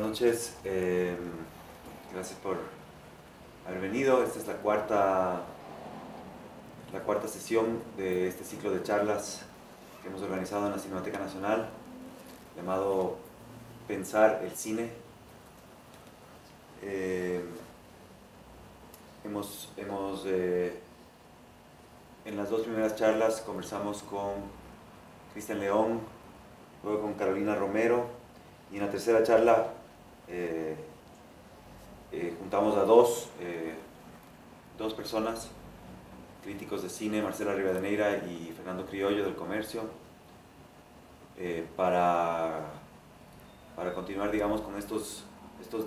noches. Gracias por haber venido. Esta es la cuarta sesión de este ciclo de charlas que hemos organizado en la Cinemateca Nacional, llamado Pensar el Cine. En las dos primeras charlas conversamos con Cristian León, luego con Carolina Romero, y en la tercera charla juntamos a dos personas, críticos de cine, Marcela Rivadeneira y Fernando Criollo del Comercio, para continuar, digamos, con estos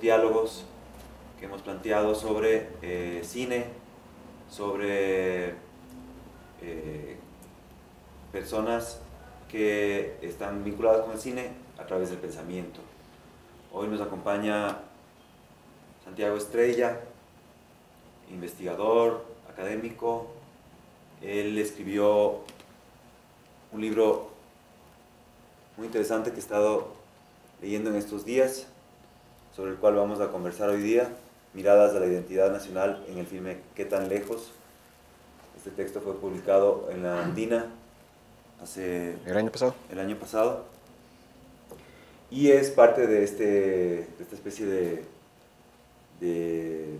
diálogos que hemos planteado sobre cine, sobre personas que están vinculadas con el cine a través del pensamiento. Hoy nos acompaña Santiago Estrella, investigador, académico. Él escribió un libro muy interesante que he estado leyendo en estos días, sobre el cual vamos a conversar hoy día: Miradas de la identidad nacional en el filme ¿Qué tan lejos? Este texto fue publicado en La Andina el año pasado, y es parte de esta especie de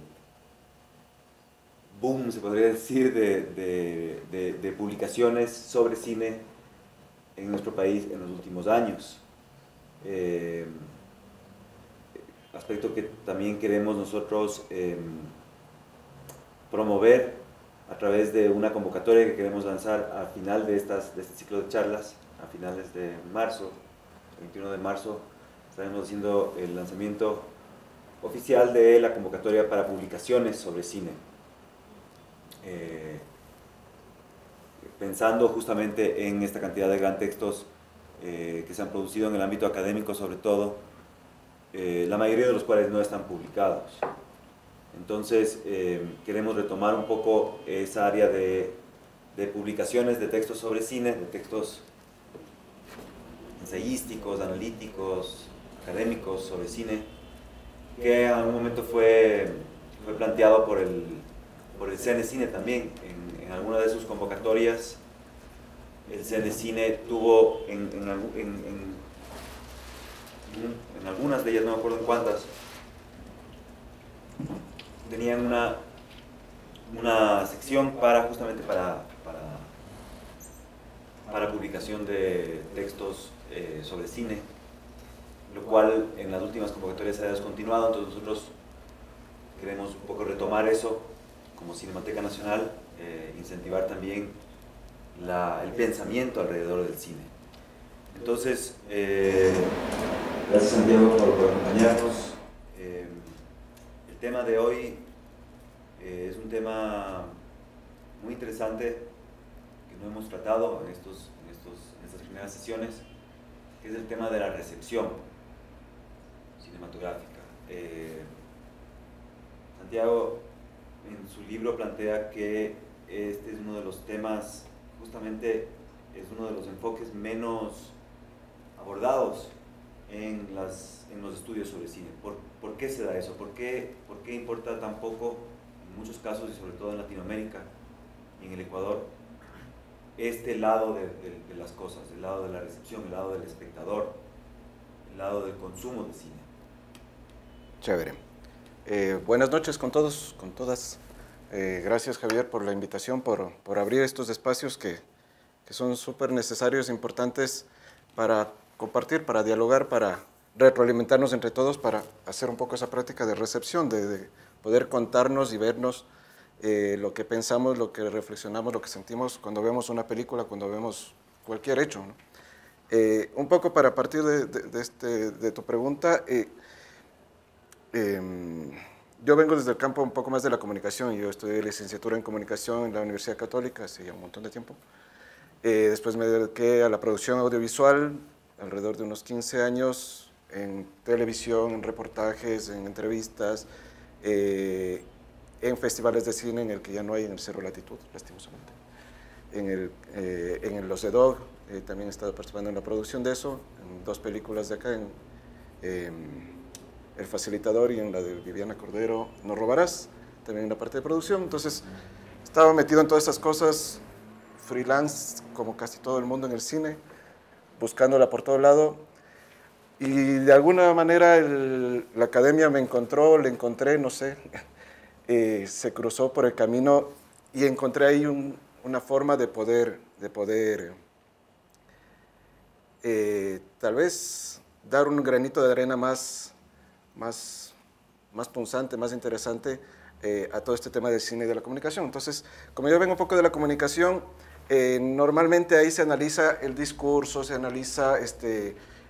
boom, se podría decir, de publicaciones sobre cine en nuestro país en los últimos años. Aspecto que también queremos nosotros promover a través de una convocatoria que queremos lanzar al final de este ciclo de charlas, a finales de marzo, el 21 de marzo, estaremos haciendo el lanzamiento oficial de la convocatoria para publicaciones sobre cine. Pensando justamente en esta cantidad de gran textos que se han producido en el ámbito académico, sobre todo, la mayoría de los cuales no están publicados. Entonces, queremos retomar un poco esa área de publicaciones de textos sobre cine, de textos ensayísticos, analíticos, académicos sobre cine, que en algún momento fue planteado por el CNCine también. En alguna de sus convocatorias, el CNCine tuvo en algunas de ellas, no me acuerdo en cuántas, tenían una sección justamente para publicación de textos sobre cine, lo cual en las últimas convocatorias se ha descontinuado. Entonces nosotros queremos un poco retomar eso como Cinemateca Nacional, incentivar también el pensamiento alrededor del cine. Entonces, gracias Santiago por acompañarnos. El tema de hoy es un tema muy interesante que no hemos tratado en estas primeras sesiones, que es el tema de la recepción cinematográfica. Santiago en su libro plantea que este es uno de los temas, justamente es uno de los enfoques menos abordados en los estudios sobre cine. ¿Por qué se da eso? ¿Por qué importa tan poco, en muchos casos y sobre todo en Latinoamérica y en el Ecuador, este lado de las cosas, el lado de la recepción, el lado del espectador, el lado del consumo de cine? Chévere. Buenas noches con todos, con todas. Gracias, Javier, por la invitación, por abrir estos espacios que son súper necesarios e importantes para compartir, para dialogar, para retroalimentarnos entre todos, para hacer un poco esa práctica de recepción, de poder contarnos y vernos lo que pensamos, lo que reflexionamos, lo que sentimos cuando vemos una película, cuando vemos cualquier hecho, ¿no? Un poco para partir de tu pregunta, yo vengo desde el campo un poco más de la comunicación. Yo estudié licenciatura en comunicación en la Universidad Católica hace ya un montón de tiempo. Después me dediqué a la producción audiovisual, alrededor de unos 15 años, en televisión, en reportajes, en entrevistas, en festivales de cine, en el que ya no hay, en el Cero Latitud, lastimosamente. En los EDOG, también he estado participando en la producción de eso, en 2 películas de acá, El Facilitador y en la de Viviana Cordero, No Robarás, también en la parte de producción. Entonces, estaba metido en todas estas cosas, freelance, como casi todo el mundo en el cine, buscándola por todo lado. Y de alguna manera la academia me encontró, le encontré, no sé, se cruzó por el camino y encontré ahí una forma de poder tal vez dar un granito de arena más punzante, más interesante a todo este tema del cine y de la comunicación. Entonces, como yo vengo un poco de la comunicación, normalmente ahí se analiza el discurso, se analiza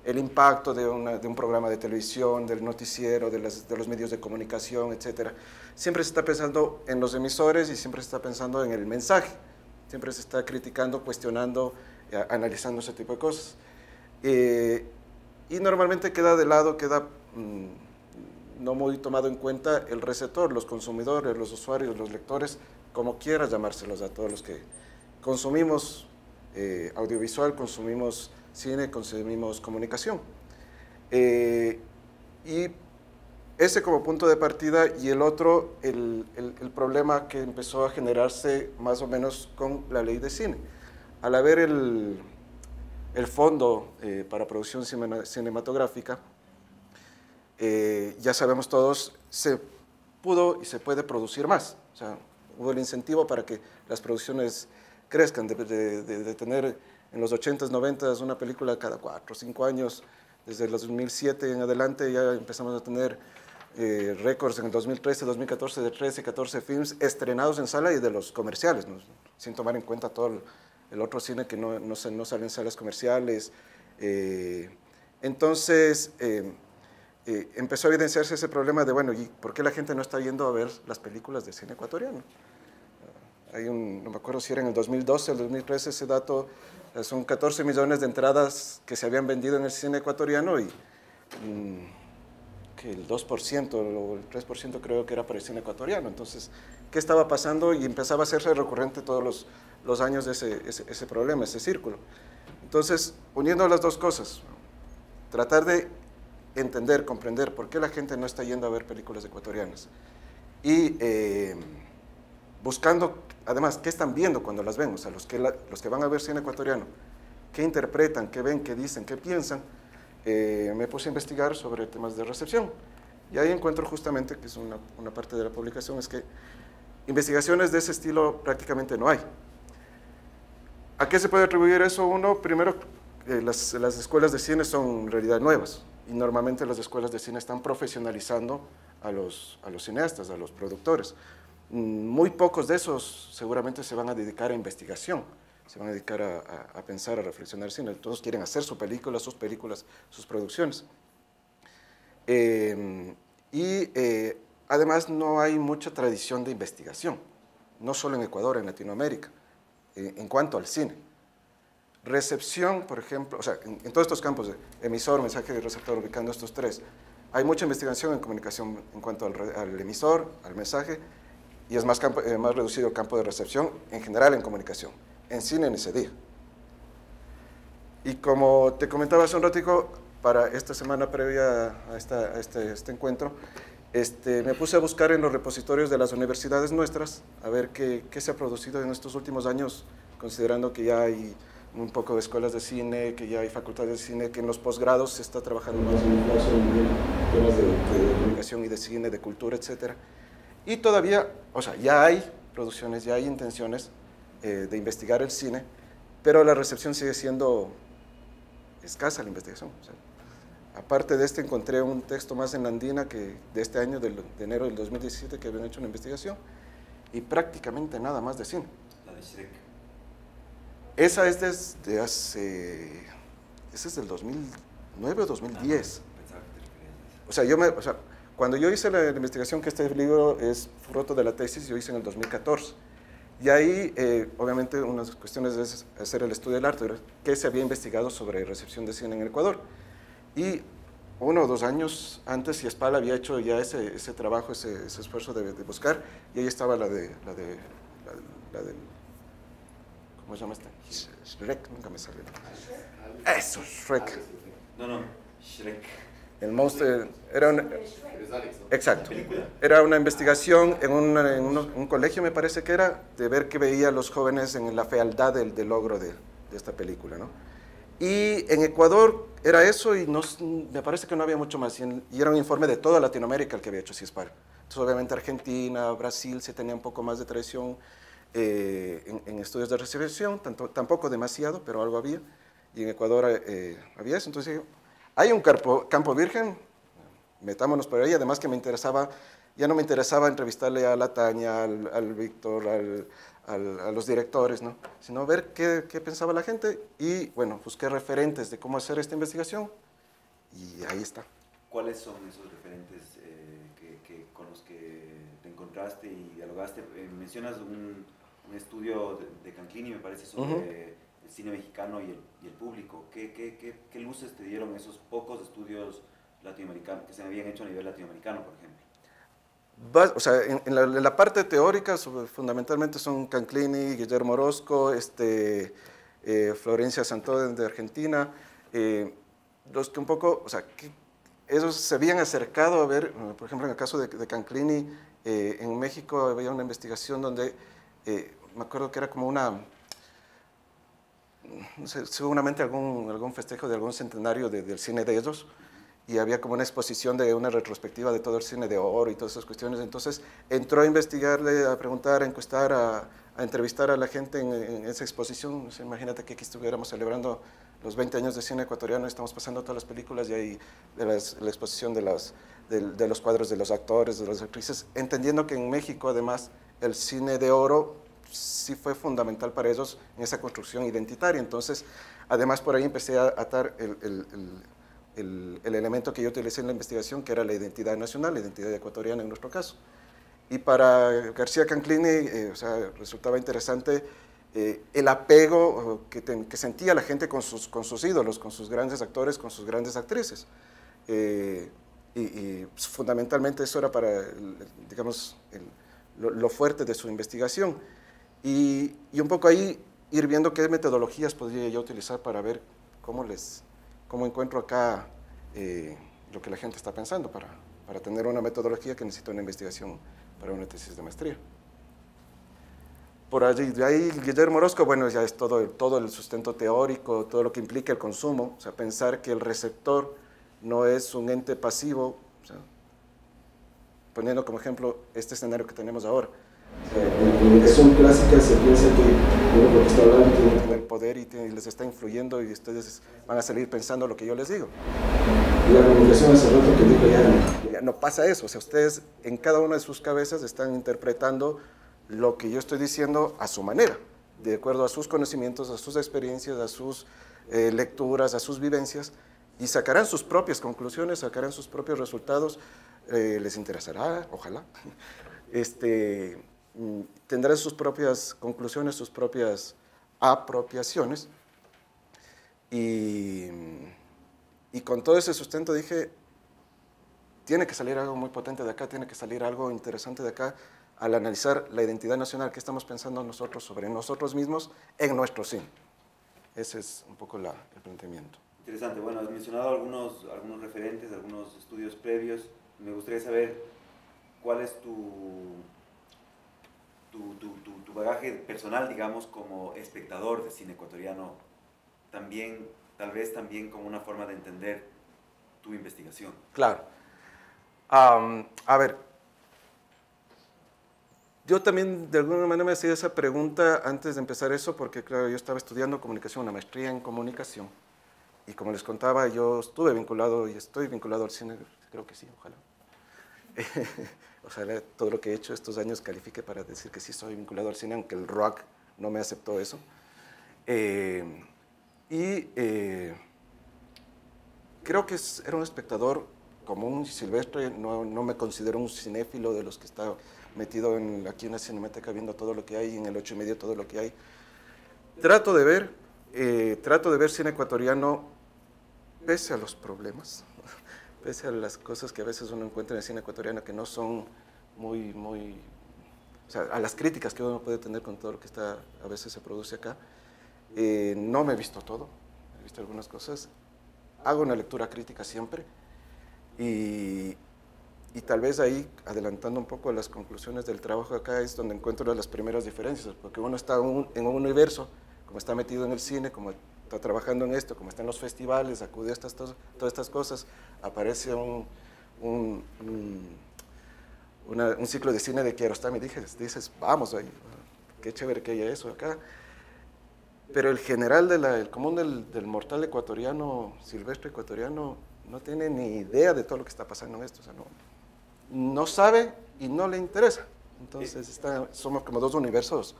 el impacto de un programa de televisión, del noticiero, de los medios de comunicación, etc. Siempre se está pensando en los emisores y siempre se está pensando en el mensaje. Siempre se está criticando, cuestionando, analizando ese tipo de cosas. Y normalmente queda de lado, no muy tomado en cuenta el receptor, los consumidores, los usuarios, los lectores, como quieras llamárselos, a todos los que consumimos audiovisual, consumimos cine, consumimos comunicación. Y ese como punto de partida, y el otro, el problema que empezó a generarse más o menos con la ley de cine. Al haber el fondo para producción cinematográfica, ya sabemos todos, se pudo y se puede producir más. O sea, hubo el incentivo para que las producciones crezcan, de tener en los 80s, 90s una película cada 4 o 5 años. Desde los 2007 en adelante ya empezamos a tener récords en el 2013, 2014 de 13, 14 films estrenados en sala y de los comerciales, ¿no? Sin tomar en cuenta todo el otro cine que no sale en salas comerciales. Entonces, empezó a evidenciarse ese problema de, bueno, ¿y por qué la gente no está yendo a ver las películas de cine ecuatoriano? No me acuerdo si era en el 2012 o el 2013 ese dato, son 14 millones de entradas que se habían vendido en el cine ecuatoriano y que el 2% o el 3% creo que era para el cine ecuatoriano. Entonces, ¿qué estaba pasando? Y empezaba a hacerse recurrente todos los años de ese problema, ese círculo. Entonces, uniendo las dos cosas, tratar de entender, comprender por qué la gente no está yendo a ver películas ecuatorianas y buscando, además, qué están viendo cuando las ven, o sea, los que van a ver cine ecuatoriano, qué interpretan, qué ven, qué dicen, qué piensan. Me puse a investigar sobre temas de recepción y ahí encuentro justamente, que es una parte de la publicación, es que investigaciones de ese estilo prácticamente no hay. ¿A qué se puede atribuir eso? Uno, primero, las escuelas de cine son en realidad nuevas y normalmente las escuelas de cine están profesionalizando a los cineastas, a los productores. Muy pocos de esos seguramente se van a dedicar a investigación, se van a dedicar a pensar, a reflexionar cine. Todos quieren hacer sus películas, sus producciones. Además no hay mucha tradición de investigación, no solo en Ecuador, en Latinoamérica, en cuanto al cine. Recepción, por ejemplo, o sea, en todos estos campos de emisor, mensaje y receptor, ubicando estos tres, hay mucha investigación en comunicación en cuanto al emisor, al mensaje, y es más reducido el campo de recepción en general en comunicación. En cine ni se diga. Y como te comentaba hace un ratico, para esta semana previa a este encuentro, me puse a buscar en los repositorios de las universidades nuestras, a ver qué se ha producido en estos últimos años, considerando que ya hay un poco de escuelas de cine, que ya hay facultades de cine, que en los posgrados se está trabajando más en temas de comunicación y de cine, de cultura, etc. Y todavía, o sea, ya hay producciones, ya hay intenciones de investigar el cine, pero la recepción sigue siendo escasa, la investigación. O sea, aparte de encontré un texto más en la Andina de este año, de enero del 2017, que habían hecho una investigación, y prácticamente nada más de cine. La de Shrek. Esa es desde hace... Esa es del 2009 o 2010. O sea, cuando yo hice la investigación, que este libro es fruto de la tesis, yo hice en el 2014. Y ahí, obviamente, unas cuestiones es hacer el estudio del arte, qué se había investigado sobre recepción de cine en el Ecuador. Y 1 o 2 años antes, Yaspal había hecho ya ese trabajo, ese esfuerzo de buscar, y ahí estaba la del ¿cómo se llama esta? Shrek, nunca me sale. Eso, Shrek. No, Shrek. El monstruo era una, exacto. Película. Era una investigación en un colegio, me parece que era, de ver qué veían los jóvenes en la fealdad del logro de esta película, ¿no? Y en Ecuador era eso y me parece que no había mucho más. Y era un informe de toda Latinoamérica el que había hecho CISPAR. Entonces, obviamente, Argentina, Brasil se tenía un poco más de tradición en estudios de recepción, tampoco demasiado, pero algo había. Y en Ecuador había eso. Entonces, hay un campo virgen, metámonos por ahí. Además que me interesaba, ya no me interesaba entrevistarle a la Tania, al Víctor, a los directores, ¿no? Sino ver qué pensaba la gente y, bueno, busqué referentes de cómo hacer esta investigación y ahí está. ¿Cuáles son esos referentes con los que te encontraste y dialogaste? Mencionas un estudio de Canclini, me parece, sobre el cine mexicano y el público. ¿Qué luces te dieron esos pocos estudios latinoamericanos que se habían hecho a nivel latinoamericano, por ejemplo? O sea, en la parte teórica, fundamentalmente son Canclini, Guillermo Orozco, Florencia Santón de Argentina, los que un poco, o sea, ellos se habían acercado a ver, por ejemplo, en el caso de Canclini, en México había una investigación donde, me acuerdo que era como una, no sé, seguramente algún festejo de algún centenario del cine de ellos, y había como una exposición de una retrospectiva de todo el cine de oro y todas esas cuestiones. Entonces entró a investigarle, a preguntar, a encuestar, a entrevistar a la gente en esa exposición. O sea, imagínate que aquí estuviéramos celebrando los 20 años de cine ecuatoriano, estamos pasando todas las películas y ahí la exposición de los cuadros de los actores, de las actrices, entendiendo que en México además el cine de oro sí fue fundamental para ellos en esa construcción identitaria. Entonces, además por ahí empecé a atar el elemento que yo utilicé en la investigación, que era la identidad nacional, la identidad ecuatoriana en nuestro caso. Y para García Canclini, o sea, resultaba interesante el apego que sentía la gente con sus ídolos, con sus grandes actores, con sus grandes actrices. Y pues, fundamentalmente eso era para, digamos, lo fuerte de su investigación. Y un poco ahí ir viendo qué metodologías podría yo utilizar para ver cómo encuentro acá lo que la gente está pensando para tener una metodología que necesita una investigación para una tesis de maestría. Por allí, de ahí Guillermo Orozco, bueno, ya es todo el sustento teórico, todo lo que implica el consumo, o sea, pensar que el receptor no es un ente pasivo, o sea, poniendo como ejemplo este escenario que tenemos ahora. En la comunicación clásica se piensa que lo que está hablando tiene el poder y les está influyendo y ustedes van a salir pensando lo que yo les digo. Y la comunicación hace rato que dijo ya no pasa eso, o sea, ustedes en cada una de sus cabezas están interpretando lo que yo estoy diciendo a su manera, de acuerdo a sus conocimientos, a sus experiencias, a sus lecturas, a sus vivencias, y sacarán sus propias conclusiones, sacarán sus propios resultados, les interesará, ojalá. Tendrán sus propias conclusiones, sus propias apropiaciones, y con todo ese sustento dije, tiene que salir algo muy potente de acá, tiene que salir algo interesante de acá, al analizar la identidad nacional que estamos pensando nosotros sobre nosotros mismos en nuestro cine. Ese es un poco el planteamiento. Interesante. Bueno, has mencionado algunos referentes, algunos estudios previos. Me gustaría saber cuál es tu bagaje personal, digamos, como espectador de cine ecuatoriano, también, tal vez también como una forma de entender tu investigación. Claro. A ver, yo también de alguna manera me hacía esa pregunta antes de empezar eso, porque claro, yo estaba estudiando comunicación, una maestría en comunicación, y como les contaba, yo estuve vinculado y estoy vinculado al cine, creo que sí, ojalá. Ojalá todo lo que he hecho estos años califique para decir que sí estoy vinculado al cine, aunque el rock no me aceptó eso. Creo que era un espectador común, silvestre, no me considero un cinéfilo de los que está metido aquí en la Cinemateca viendo todo lo que hay, en el 8 y medio todo lo que hay. Trato de ver cine ecuatoriano pese a los problemas, pese a las cosas que a veces uno encuentra en el cine ecuatoriano que no son muy, o sea, a las críticas que uno puede tener con todo lo que a veces se produce acá. No me he visto todo, he visto algunas cosas, hago una lectura crítica siempre, Y, y tal vez ahí, adelantando un poco las conclusiones del trabajo acá, es donde encuentro las primeras diferencias, porque uno está en un universo, como está metido en el cine, como está trabajando en esto, como está en los festivales, acude a todas estas cosas, aparece un, un ciclo de cine de Kiarostami, dices, vamos, ahí, qué chévere que haya eso acá. Pero el general, el común del mortal ecuatoriano, silvestre ecuatoriano, no tiene ni idea de todo lo que está pasando en esto, o sea, no sabe y no le interesa. Entonces somos como dos universos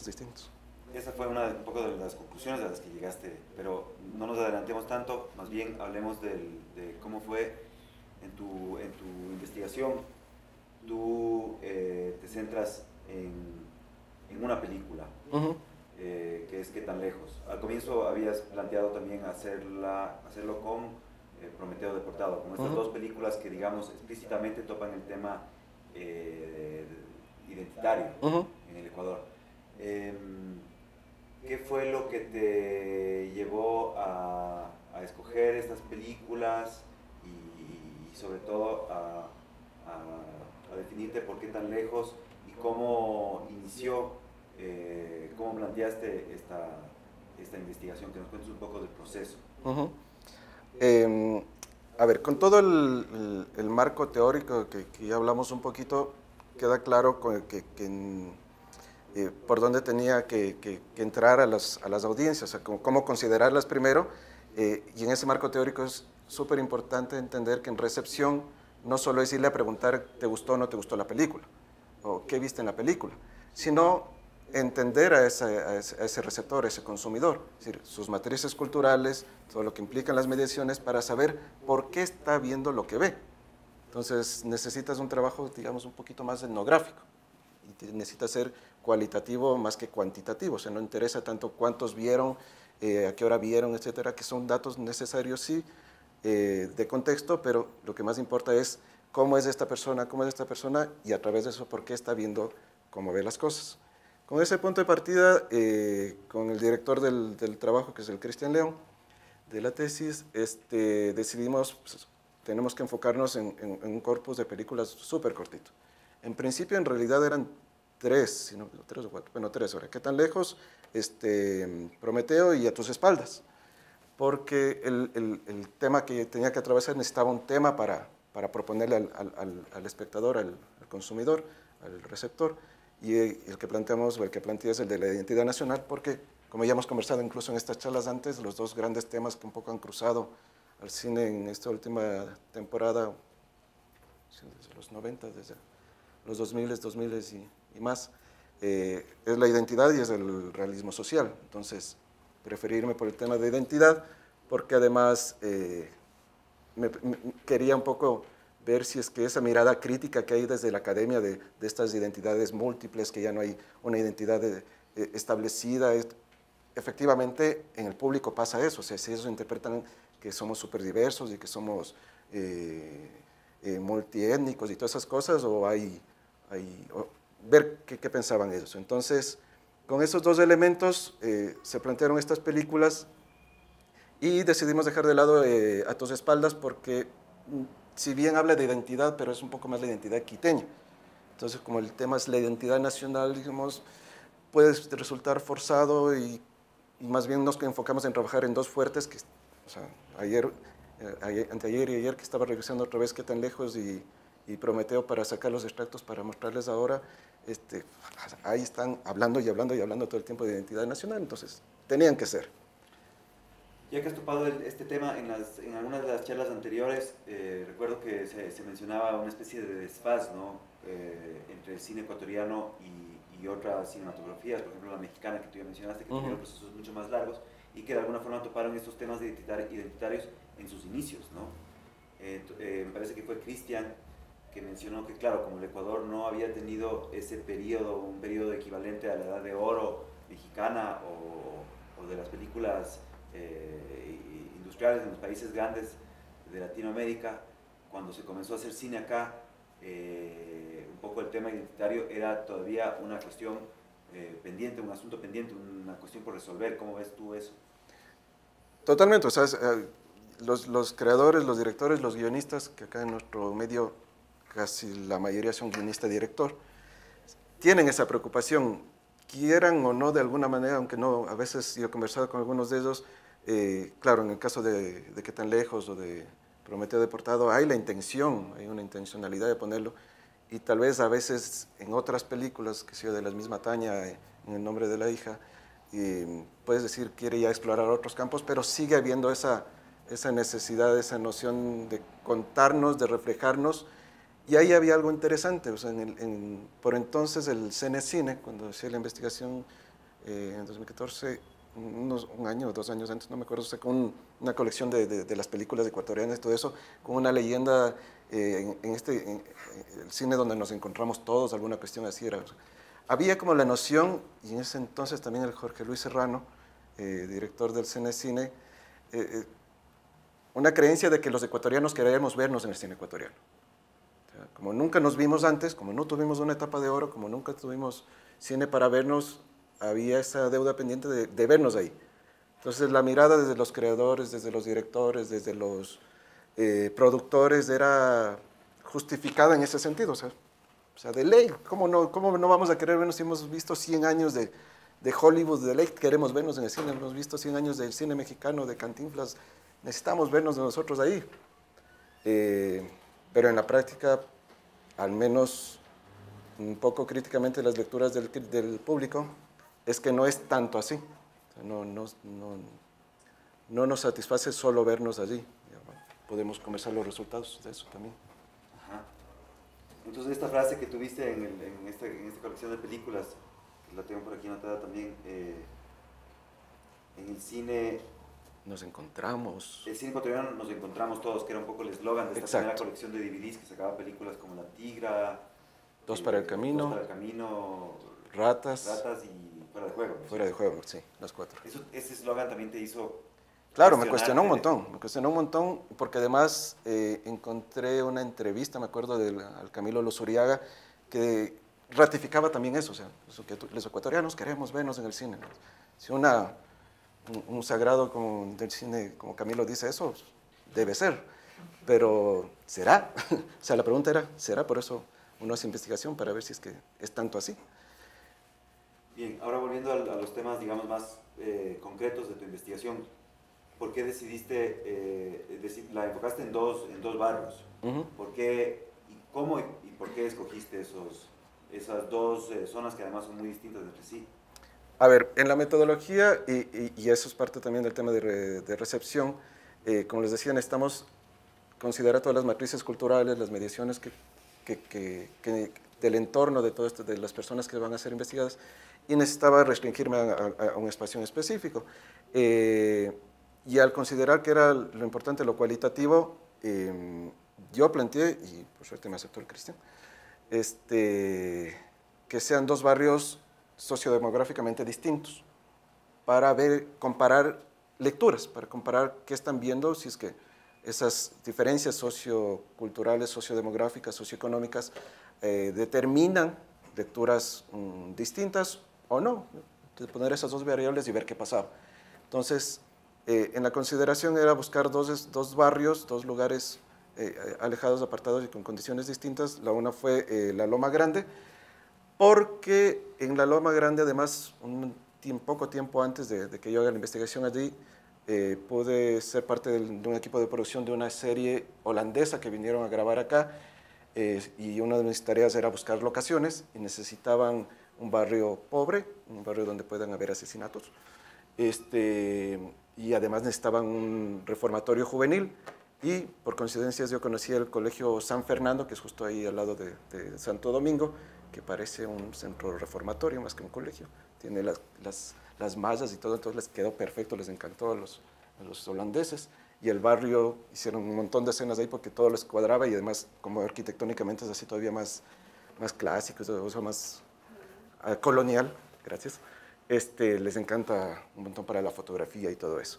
distintos. Esa fue un poco de las conclusiones a las que llegaste, pero no nos adelantemos tanto, más bien hablemos de cómo fue en tu investigación. Tú te centras en una película, que es ¿Qué tan lejos? Al comienzo habías planteado también hacerlo con Prometeo Deportado, como estas dos películas que, digamos, explícitamente topan el tema identitario en el Ecuador. ¿Qué fue lo que te llevó a escoger estas películas y sobre todo a definirte por qué tan lejos y cómo inició, cómo planteaste esta investigación? Que nos cuentes un poco del proceso. A ver, con todo el marco teórico que ya hablamos un poquito, queda claro por dónde tenía que entrar a las audiencias, o sea, cómo considerarlas primero, y en ese marco teórico es súper importante entender que en recepción no solo es irle a preguntar ¿te gustó o no te gustó la película? O ¿qué viste en la película? Sino entender a ese receptor, a ese consumidor, es decir, sus matrices culturales, todo lo que implican las mediaciones para saber por qué está viendo lo que ve. Entonces necesitas un trabajo, digamos, un poquito más etnográfico y necesita ser cualitativo más que cuantitativo, o sea, no interesa tanto cuántos vieron, a qué hora vieron, etcétera, que son datos necesarios, sí, de contexto, pero lo que más importa es cómo es esta persona, y a través de eso por qué está viendo cómo ve las cosas. Con ese punto de partida, con el director del trabajo, que es el Cristian León, de la tesis, decidimos, pues, tenemos que enfocarnos en un corpus de películas súper cortito. En principio, en realidad eran tres o cuatro, bueno, tres ahora. ¿Qué tan lejos? Prometeo y A tus espaldas. Porque el tema que tenía que atravesar necesitaba un tema para proponerle al espectador, al consumidor, al receptor. Y el que planteamos, o el que plantea, es el de la identidad nacional, porque, como ya hemos conversado incluso en estas charlas antes, los dos grandes temas que un poco han cruzado al cine en esta última temporada, desde los 90, desde los 2000 y más, es la identidad y es el realismo social. Entonces, preferí irme por el tema de identidad, porque además quería un poco ver si es que esa mirada crítica que hay desde la academia de estas identidades múltiples, que ya no hay una identidad establecida, efectivamente en el público pasa eso, o sea, si ellos interpretan que somos súper diversos y que somos multiétnicos y todas esas cosas, o ver qué pensaban ellos. Entonces, con esos dos elementos se plantearon estas películas y decidimos dejar de lado A tus espaldas, porque si bien habla de identidad, pero es un poco más la identidad quiteña. Entonces, como el tema es la identidad nacional, digamos, puede resultar forzado y más bien nos enfocamos en trabajar en dos fuertes, que, o sea, anteayer y ayer que estaba revisando otra vez Qué tan lejos y Prometeo para sacar los extractos para mostrarles ahora, ahí están hablando y hablando y hablando todo el tiempo de identidad nacional, entonces tenían que ser. Ya que has topado este tema en algunas de las charlas anteriores, recuerdo que se mencionaba una especie de desfaz, ¿no? Entre el cine ecuatoriano y otras cinematografías, por ejemplo la mexicana que tú ya mencionaste, que tuvieron procesos mucho más largos y que de alguna forma toparon estos temas identitarios en sus inicios, ¿no? Me parece que fue Cristian que mencionó que, claro, como el Ecuador no había tenido ese periodo, un periodo equivalente a la Edad de Oro mexicana o de las películas industriales en los países grandes de Latinoamérica, cuando se comenzó a hacer cine acá, un poco el tema identitario era todavía una cuestión pendiente, un asunto pendiente, una cuestión por resolver. ¿Cómo ves tú eso? Totalmente, o sea, los creadores, los directores, los guionistas, que acá en nuestro medio casi la mayoría son guionista-director, tienen esa preocupación, quieran o no de alguna manera, aunque no, a veces yo he conversado con algunos de ellos, claro, en el caso de Qué tan lejos o de Prometeo Deportado, hay la intención, hay una intencionalidad de ponerlo, y tal vez a veces en otras películas, que sea de la misma talla, en El nombre de la hija, puedes decir, quiere ya explorar otros campos, pero sigue habiendo esa necesidad, esa noción de contarnos, de reflejarnos, y ahí había algo interesante, o sea, por entonces el CNCine, cuando hacía la investigación en 2014, un año o 2 años antes, no me acuerdo, sacó una colección de las películas ecuatorianas y todo eso, con una leyenda en el cine donde nos encontramos todos, alguna cuestión así era. Había como la noción, y en ese entonces también el Jorge Luis Serrano, director del CNCine, una creencia de que los ecuatorianos queríamos vernos en el cine ecuatoriano. Como nunca nos vimos antes, como no tuvimos una etapa de oro, como nunca tuvimos cine para vernos, había esa deuda pendiente de vernos ahí. Entonces la mirada desde los creadores, desde los directores, desde los productores era justificada en ese sentido. O sea, de ley, ¿cómo no vamos a querer vernos si hemos visto 100 años de Hollywood? De ley queremos vernos en el cine, hemos visto 100 años del cine mexicano, de Cantinflas, necesitamos vernos de nosotros ahí. Pero en la práctica, al menos un poco críticamente las lecturas del público, es que no es tanto así. O sea, no nos satisface solo vernos allí. Podemos conversar los resultados de eso también. Ajá. Entonces esta frase que tuviste en esta colección de películas, que la tengo por aquí anotada también, en el cine... Nos encontramos. El cine ecuatoriano nos encontramos todos, que era un poco el eslogan de esta Exacto. primera colección de DVDs que sacaba películas como La Tigra, Dos para el camino, Ratas y Fuera de Juego. Fuera de Juego, sí, las 4. Ese eslogan también te hizo... Claro, me cuestionó un montón, porque además encontré una entrevista, me acuerdo, al Camilo Luzuriaga, que ratificaba también eso, o sea, que los ecuatorianos queremos vernos en el cine. Si un sagrado del cine, como Camilo dice eso, debe ser, pero ¿será? O sea, la pregunta era, ¿será? Por eso uno hace investigación para ver si es que es tanto así. Bien, ahora volviendo a los temas, digamos, más concretos de tu investigación, ¿por qué decidiste, la enfocaste en dos barrios? ¿Por qué, y cómo y por qué escogiste esas dos zonas que además son muy distintas entre sí? A ver, en la metodología, y eso es parte también del tema de recepción, como les decía, necesitamos considerar todas las matrices culturales, las mediaciones del entorno de todo esto, de las personas que van a ser investigadas, y necesitaba restringirme a un espacio en específico. Y al considerar que era lo importante, lo cualitativo, yo planteé, y por suerte me aceptó el Cristian, que sean dos barrios sociodemográficamente distintos, para comparar lecturas, para comparar qué están viendo, si es que esas diferencias socioculturales, sociodemográficas, socioeconómicas, determinan lecturas distintas o no, de poner esas dos variables y ver qué pasaba. Entonces, en la consideración era buscar dos barrios, dos lugares alejados, apartados y con condiciones distintas. La una fue la Loma Grande, porque en la Loma Grande, además, poco tiempo antes de que yo haga la investigación allí, pude ser parte de un equipo de producción de una serie holandesa que vinieron a grabar acá, y una de mis tareas era buscar locaciones, y necesitaban un barrio pobre, un barrio donde puedan haber asesinatos, y además necesitaban un reformatorio juvenil, y por coincidencias yo conocí el colegio San Fernando, que es justo ahí al lado de Santo Domingo, que parece un centro reformatorio más que un colegio. Tiene las mallas y todo, entonces les quedó perfecto, les encantó a los holandeses. Y el barrio, hicieron un montón de escenas ahí porque todo les cuadraba, y además, como arquitectónicamente es así todavía más clásico, o sea, más colonial, gracias, les encanta un montón para la fotografía y todo eso.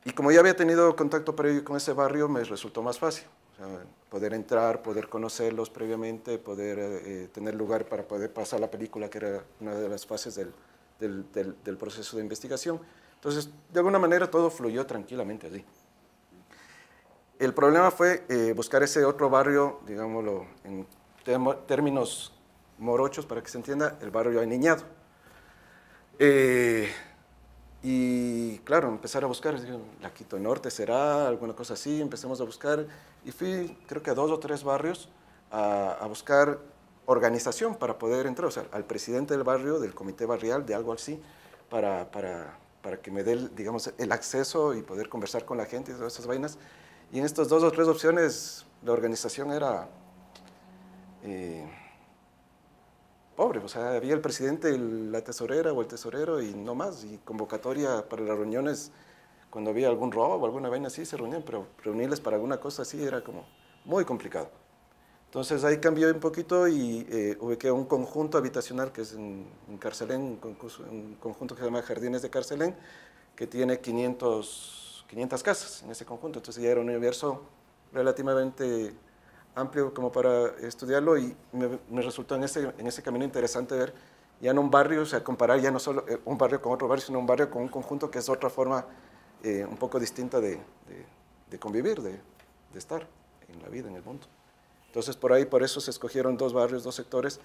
Y como ya había tenido contacto previo con ese barrio, me resultó más fácil. O sea, poder entrar, poder conocerlos previamente, poder tener lugar para poder pasar la película, que era una de las fases del proceso de investigación. Entonces, de alguna manera todo fluyó tranquilamente allí. El problema fue buscar ese otro barrio, digámoslo, en términos morochos, para que se entienda, el barrio aniñado. Y claro, empezar a buscar, la Quito Norte será, alguna cosa así, empezamos a buscar, y fui creo que a 2 o 3 barrios a buscar organización para poder entrar, o sea, al presidente del barrio, del comité barrial, de algo así, para que me dé, digamos, el acceso y poder conversar con la gente y todas esas vainas. Y en estas 2 o 3 opciones, la organización era pobre, o sea, había el presidente, la tesorera o el tesorero y no más, y convocatoria para las reuniones, cuando había algún robo o alguna vaina así, se reunían, pero reunirles para alguna cosa así era como muy complicado. Entonces ahí cambió un poquito y ubiqué un conjunto habitacional que es en Carcelén, un conjunto que se llama Jardines de Carcelén, que tiene 500 casas en ese conjunto. Entonces ya era un universo relativamente amplio como para estudiarlo y me resultó en ese camino interesante ver ya en un barrio, o sea, comparar ya no solo un barrio con otro barrio, sino un barrio con un conjunto que es otra forma un poco distinta de convivir, de estar en la vida, en el mundo. Entonces, por eso se escogieron 2 barrios, 2 sectores.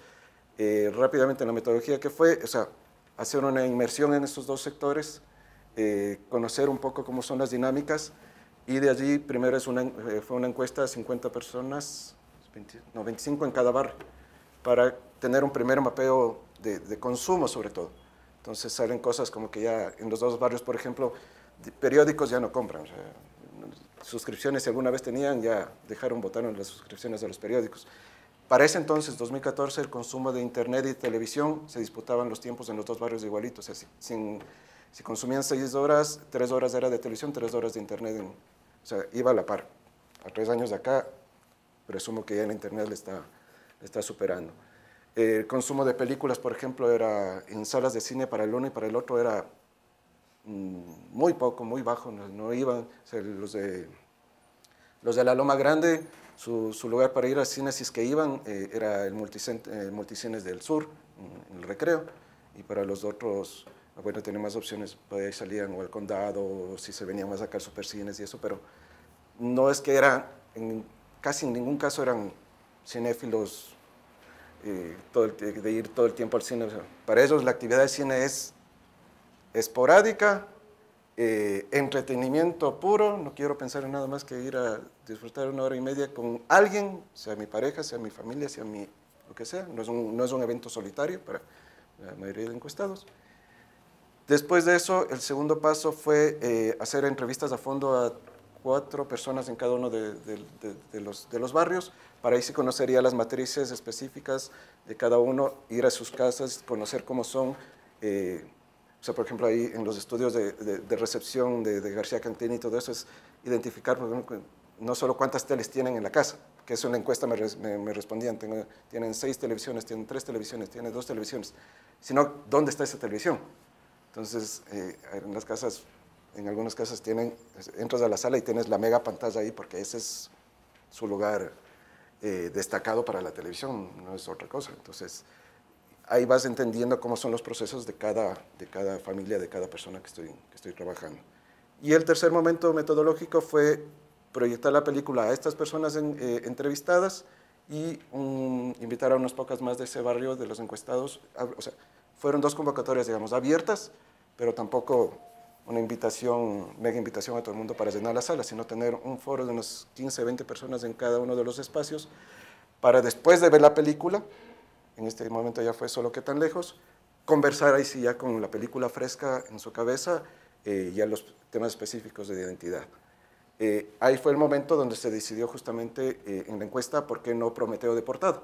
Rápidamente, la metodología que fue, o sea, hacer una inmersión en estos 2 sectores, conocer un poco cómo son las dinámicas, y de allí, primero fue una encuesta de 50 personas, 25 en cada barrio, para tener un primer mapeo de consumo, sobre todo. Entonces, salen cosas como que ya en los 2 barrios, por ejemplo, periódicos ya no compran, o sea, suscripciones, si alguna vez tenían, ya botaron las suscripciones de los periódicos. Para ese entonces, 2014, el consumo de internet y televisión se disputaban los tiempos en los 2 barrios igualitos. O sea, si consumían 6 horas, 3 horas era de televisión, 3 horas de internet. O sea, iba a la par. A 3 años de acá, presumo que ya el internet le está superando. El consumo de películas, por ejemplo, era en salas de cine para el uno y para el otro era muy poco, muy bajo, no iban, o sea, los de la Loma Grande, su lugar para ir al cine, si es que iban, era el Multicines del Sur, en el Recreo, y para los otros, bueno, tenían más opciones, pues ahí salían o al Condado, o si se venían a sacar supercines y eso, pero no es que casi en ningún caso eran cinéfilos de ir todo el tiempo al cine. O sea, para ellos la actividad de cine es esporádica, entretenimiento puro, no quiero pensar en nada más que ir a disfrutar 1 hora y media con alguien, sea mi pareja, sea mi familia, sea lo que sea, no es un evento solitario para la mayoría de encuestados. Después de eso, el segundo paso fue hacer entrevistas a fondo a 4 personas en cada uno de los barrios, para ahí sí conocería las matrices específicas de cada uno, ir a sus casas, conocer cómo son. O sea, por ejemplo, ahí en los estudios de recepción de García Cantini y todo eso, es identificar, por ejemplo, no solo cuántas teles tienen en la casa, que eso en la encuesta me respondían, tienen 6 televisiones, tienen 3 televisiones, tienen 2 televisiones, sino dónde está esa televisión. Entonces, en algunas casas entras a la sala y tienes la mega pantalla ahí, porque ese es su lugar destacado para la televisión, no es otra cosa. Entonces, ahí vas entendiendo cómo son los procesos de cada familia, de cada persona que estoy trabajando. Y el tercer momento metodológico fue proyectar la película a estas personas entrevistadas y invitar a unas pocas más de ese barrio, de los encuestados. O sea, fueron 2 convocatorias, digamos, abiertas, pero tampoco una mega invitación a todo el mundo para llenar la sala, sino tener un foro de unos 15, 20 personas en cada uno de los espacios, para después de ver la película, en este momento ya fue Solo que tan lejos, conversar ahí sí ya con la película fresca en su cabeza, ya los temas específicos de identidad. Ahí fue el momento donde se decidió justamente en la encuesta por qué no Prometeo deportado,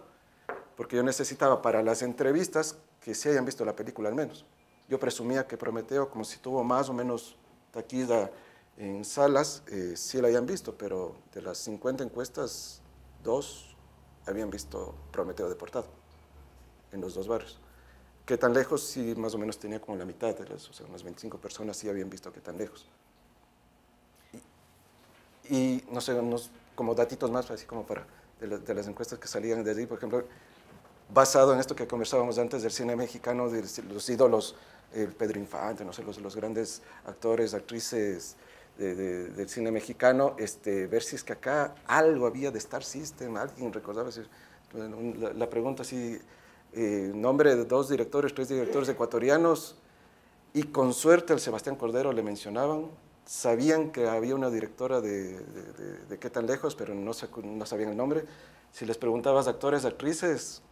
porque yo necesitaba para las entrevistas que sí hayan visto la película al menos. Yo presumía que Prometeo, como si tuvo más o menos taquilla en salas, sí la hayan visto, pero de las 50 encuestas, 2 habían visto Prometeo deportado en los 2 barrios. ¿Qué tan lejos? Sí, más o menos tenía como la mitad, o sea, unas 25 personas sí habían visto Qué tan lejos. Y no sé, como datitos más, así como de las encuestas que salían de allí, por ejemplo, basado en esto que conversábamos antes del cine mexicano, de los ídolos, Pedro Infante, no sé, los grandes actores, actrices del cine mexicano, ver si es que acá algo había de Star System, alguien recordaba. La pregunta así, nombre de 2 directores, 3 directores ecuatorianos, y con suerte al Sebastián Cordero le mencionaban. Sabían que había una directora de Qué tan lejos, pero no sabían el nombre. Si les preguntabas a actores, actrices,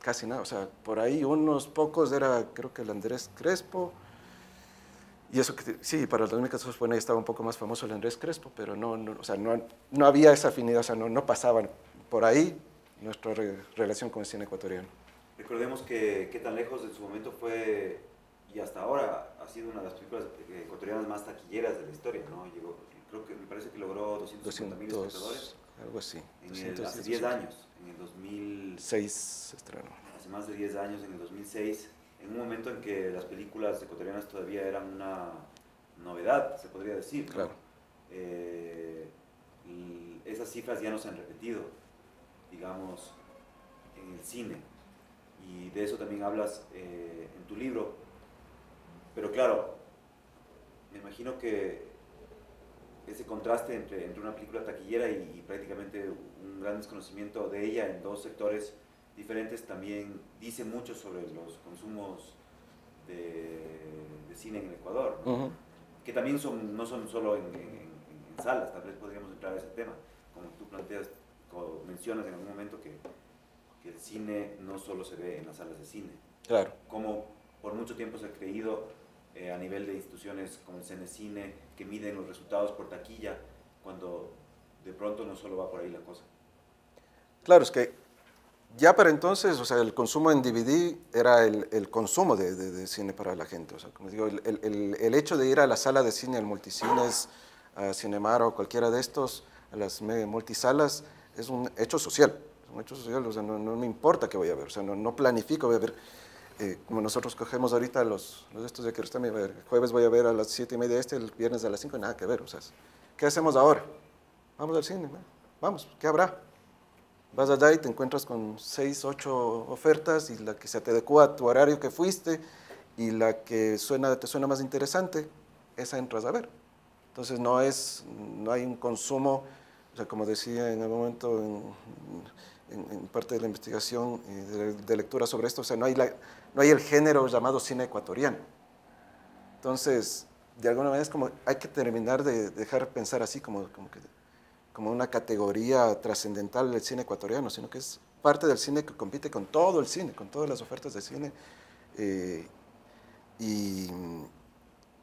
casi nada. O sea, por ahí unos pocos era, creo que el Andrés Crespo. Y eso que, sí, para el 2014 bueno, estaba un poco más famoso el Andrés Crespo, pero o sea, no había esa afinidad, o sea, no pasaban por ahí nuestra relación con el cine ecuatoriano. Recordemos que Qué tan lejos en su momento fue, y hasta ahora ha sido una de las películas ecuatorianas más taquilleras de la historia, ¿no? Llegó, creo que me parece que logró 250.000 espectadores. Algo así. Hace 10 años, en el 2006 se estrenó. Hace más de 10 años, en el 2006, en un momento en que las películas ecuatorianas todavía eran una novedad, se podría decir, ¿no? Claro. Y esas cifras ya no se han repetido, digamos, en el cine. Y de eso también hablas en tu libro. Pero claro, me imagino que ese contraste entre una película taquillera y prácticamente un gran desconocimiento de ella en 2 sectores diferentes también dice mucho sobre los consumos de cine en el Ecuador, ¿no? Que también no son solo en salas. Tal vez podríamos entrar a ese tema, como tú planteas, como mencionas en algún momento que el cine no solo se ve en las salas de cine. Claro. Como por mucho tiempo se ha creído a nivel de instituciones como el Cenecine, que miden los resultados por taquilla, cuando de pronto no solo va por ahí la cosa. Claro, es que ya para entonces, o sea, el consumo en DVD era el consumo de cine para la gente. O sea, como digo, el hecho de ir a la sala de cine, al multicines, a Cinemar o cualquiera de estos, a las multisalas, es un hecho social. Un hecho social, o sea, no me importa qué voy a ver, o sea, no planifico, voy a ver, como nosotros cogemos ahorita los estos de que el jueves voy a ver a las 7:30 el viernes a las 5, nada que ver, o sea, ¿qué hacemos ahora? Vamos al cine, ¿no? Vamos, ¿qué habrá? Vas allá y te encuentras con 6, 8 ofertas y la que se te adecua a tu horario que fuiste y la que te suena más interesante, esa entras a ver. Entonces no hay un consumo, o sea, como decía en algún momento en parte de la investigación de lectura sobre esto, o sea, no hay el género llamado cine ecuatoriano. Entonces, de alguna manera es como, hay que terminar de dejar pensar así como una categoría trascendental del cine ecuatoriano, sino que es parte del cine que compite con todo el cine, con todas las ofertas de cine. Y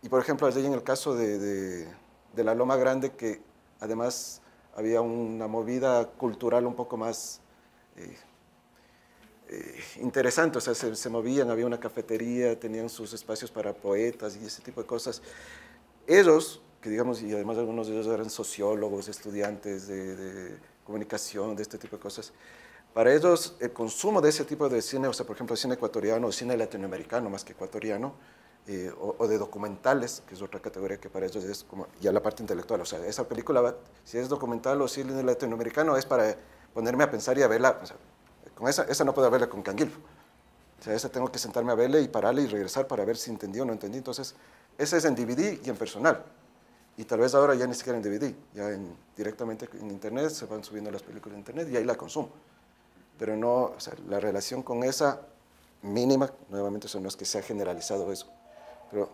por ejemplo, allí en el caso de La Loma Grande, que además había una movida cultural un poco más interesante, o sea, se movían, había una cafetería, tenían sus espacios para poetas y ese tipo de cosas. Ellos, que digamos, y además algunos de ellos eran sociólogos, estudiantes de comunicación, de este tipo de cosas, para ellos el consumo de ese tipo de cine, o sea, por ejemplo, cine ecuatoriano o cine latinoamericano más que ecuatoriano, o de documentales, que es otra categoría que para ellos es como ya la parte intelectual, o sea, esa película, si es documental o cine latinoamericano, es para ponerme a pensar y a verla, o sea, con esa no puedo verla con Canguilfo, o sea, esa tengo que sentarme a verla y pararla y regresar para ver si entendí o no entendí. Entonces, esa es en DVD y en personal, y tal vez ahora ya ni siquiera en DVD, ya directamente en internet, se van subiendo las películas en internet y ahí la consumo, pero no, o sea, la relación con esa mínima, nuevamente, eso no es que sea generalizado eso, pero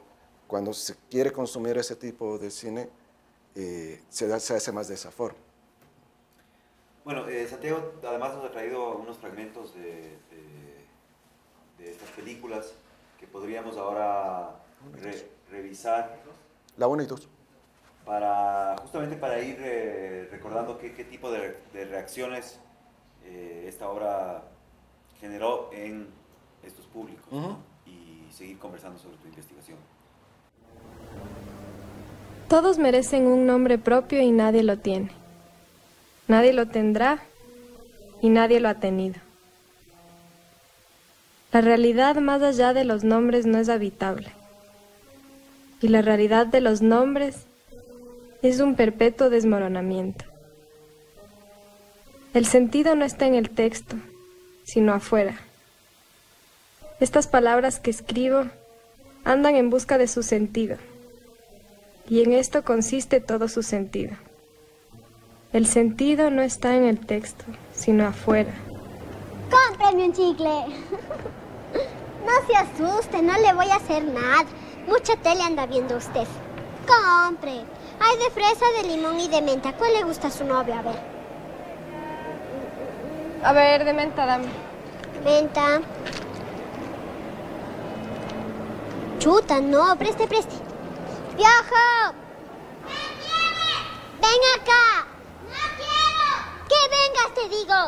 cuando se quiere consumir ese tipo de cine, se hace más de esa forma. Bueno, Santiago además nos ha traído unos fragmentos de estas películas que podríamos ahora revisar. La 1 y 2. Justamente para ir recordando qué tipo de reacciones esta obra generó en estos públicos, ¿no? Y seguir conversando sobre tu investigación. Todos merecen un nombre propio y nadie lo tiene. Nadie lo tendrá y nadie lo ha tenido. La realidad más allá de los nombres no es habitable. Y la realidad de los nombres es un perpetuo desmoronamiento. El sentido no está en el texto, sino afuera. Estas palabras que escribo andan en busca de su sentido, Y en esto consiste todo su sentido. El sentido no está en el texto, sino afuera. ¡Cómpreme un chicle! No se asuste, no le voy a hacer nada. Mucha tele anda viendo usted. ¡Compre! Hay de fresa, de limón y de menta. ¿Cuál le gusta a su novio? A ver, de menta, dame. Menta. Chuta, no, preste. ¡Piojo! ¡Ven acá! ¡No quiero! ¡Que vengas, te digo!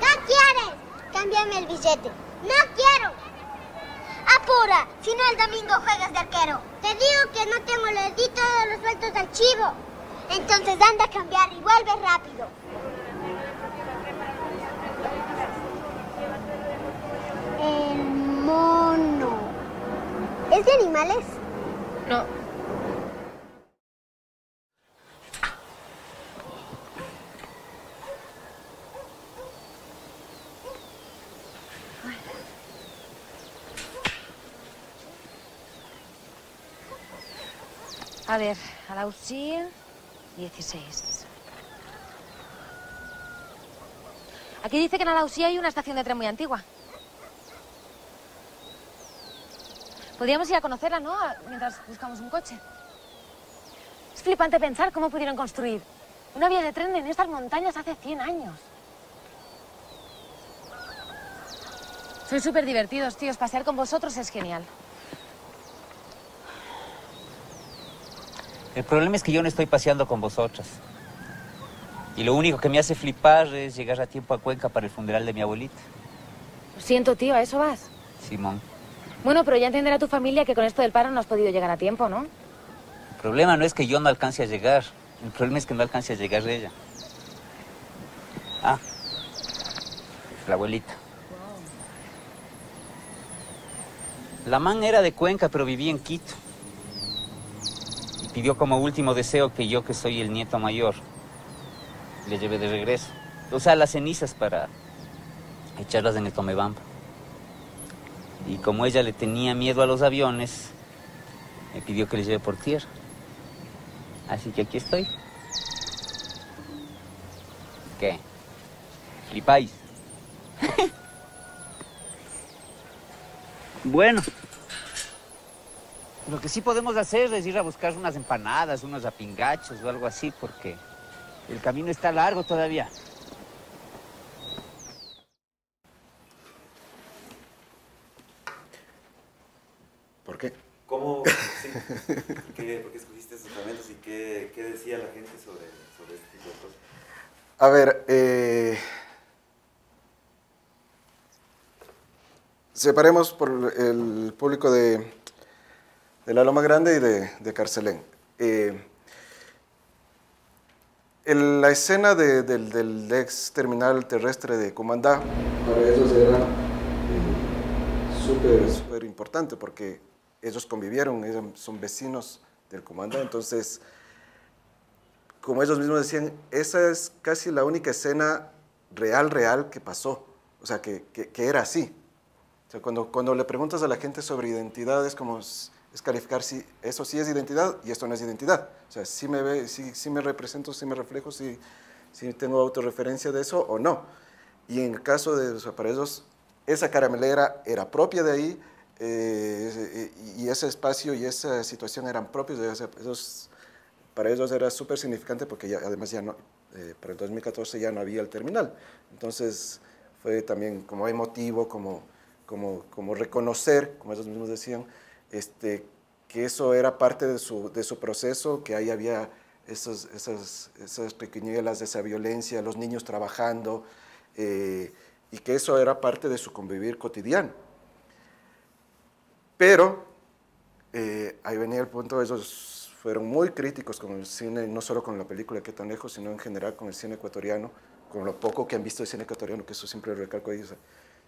¿No quieres? Cámbiame el billete. ¡No quiero! ¡Apura! Si no, el domingo juegas de arquero. Te digo que no tengo los deditos de los sueltos del chivo. Entonces anda a cambiar y vuelve rápido. El mono. ¿Es de animales? No. A ver, Alausí, 16. Aquí dice que en Alausí hay una estación de tren muy antigua. Podríamos ir a conocerla, ¿no? Mientras buscamos un coche. Es flipante pensar cómo pudieron construir una vía de tren en estas montañas hace 100 años. Sois súper divertidos, tíos. Pasear con vosotros es genial. El problema es que yo no estoy paseando con vosotras. Y lo único que me hace flipar es llegar a tiempo a Cuenca para el funeral de mi abuelita. Lo siento, tío, ¿a eso vas? Simón. Bueno, pero ya entenderá tu familia que con esto del paro no has podido llegar a tiempo, ¿no? El problema no es que yo no alcance a llegar. El problema es que no alcance a llegar ella. Ah, la abuelita. La man era de Cuenca, pero vivía en Quito. Y pidió como último deseo que yo, que soy el nieto mayor, le lleve de regreso. O sea, las cenizas para echarlas en el Tomebamba. Y como ella le tenía miedo a los aviones, me pidió que le lleve por tierra. Así que aquí estoy. ¿Qué? ¿Flipáis? Bueno. Lo que sí podemos hacer es ir a buscar unas empanadas, unos rapingachos o algo así, porque el camino está largo todavía. ¿Por qué? ¿Cómo? Sí. ¿Por qué escogiste esos fragmentos y qué decía la gente sobre este tipo de cosas? A ver, separemos por el público de la Loma Grande y de Carcelén. La escena del ex terminal terrestre de Comandá, para ellos era súper importante porque ellos convivieron, son vecinos del Comandá, entonces, como ellos mismos decían, esa es casi la única escena real que pasó, o sea, que era así. O sea, cuando le preguntas a la gente sobre identidad, es como es calificar si eso sí es identidad y esto no es identidad. O sea, si me represento, si me reflejo, si tengo autorreferencia de eso o no. Y en el caso de, o sea, para ellos, esa caramelera era propia de ahí, y ese espacio y esa situación eran propios de ellos. Para ellos era súper significante porque además ya no, para el 2014 ya no había el terminal. Entonces fue también como emotivo, como reconocer, como ellos mismos decían, que eso era parte de su proceso, que ahí había esas pequeñuelas de esa violencia, los niños trabajando, y que eso era parte de su convivir cotidiano. Pero ahí venía el punto, ellos fueron muy críticos con el cine, no solo con la película Qué tan lejos, sino en general con el cine ecuatoriano, con lo poco que han visto de cine ecuatoriano, que eso siempre lo recalco ahí. O sea,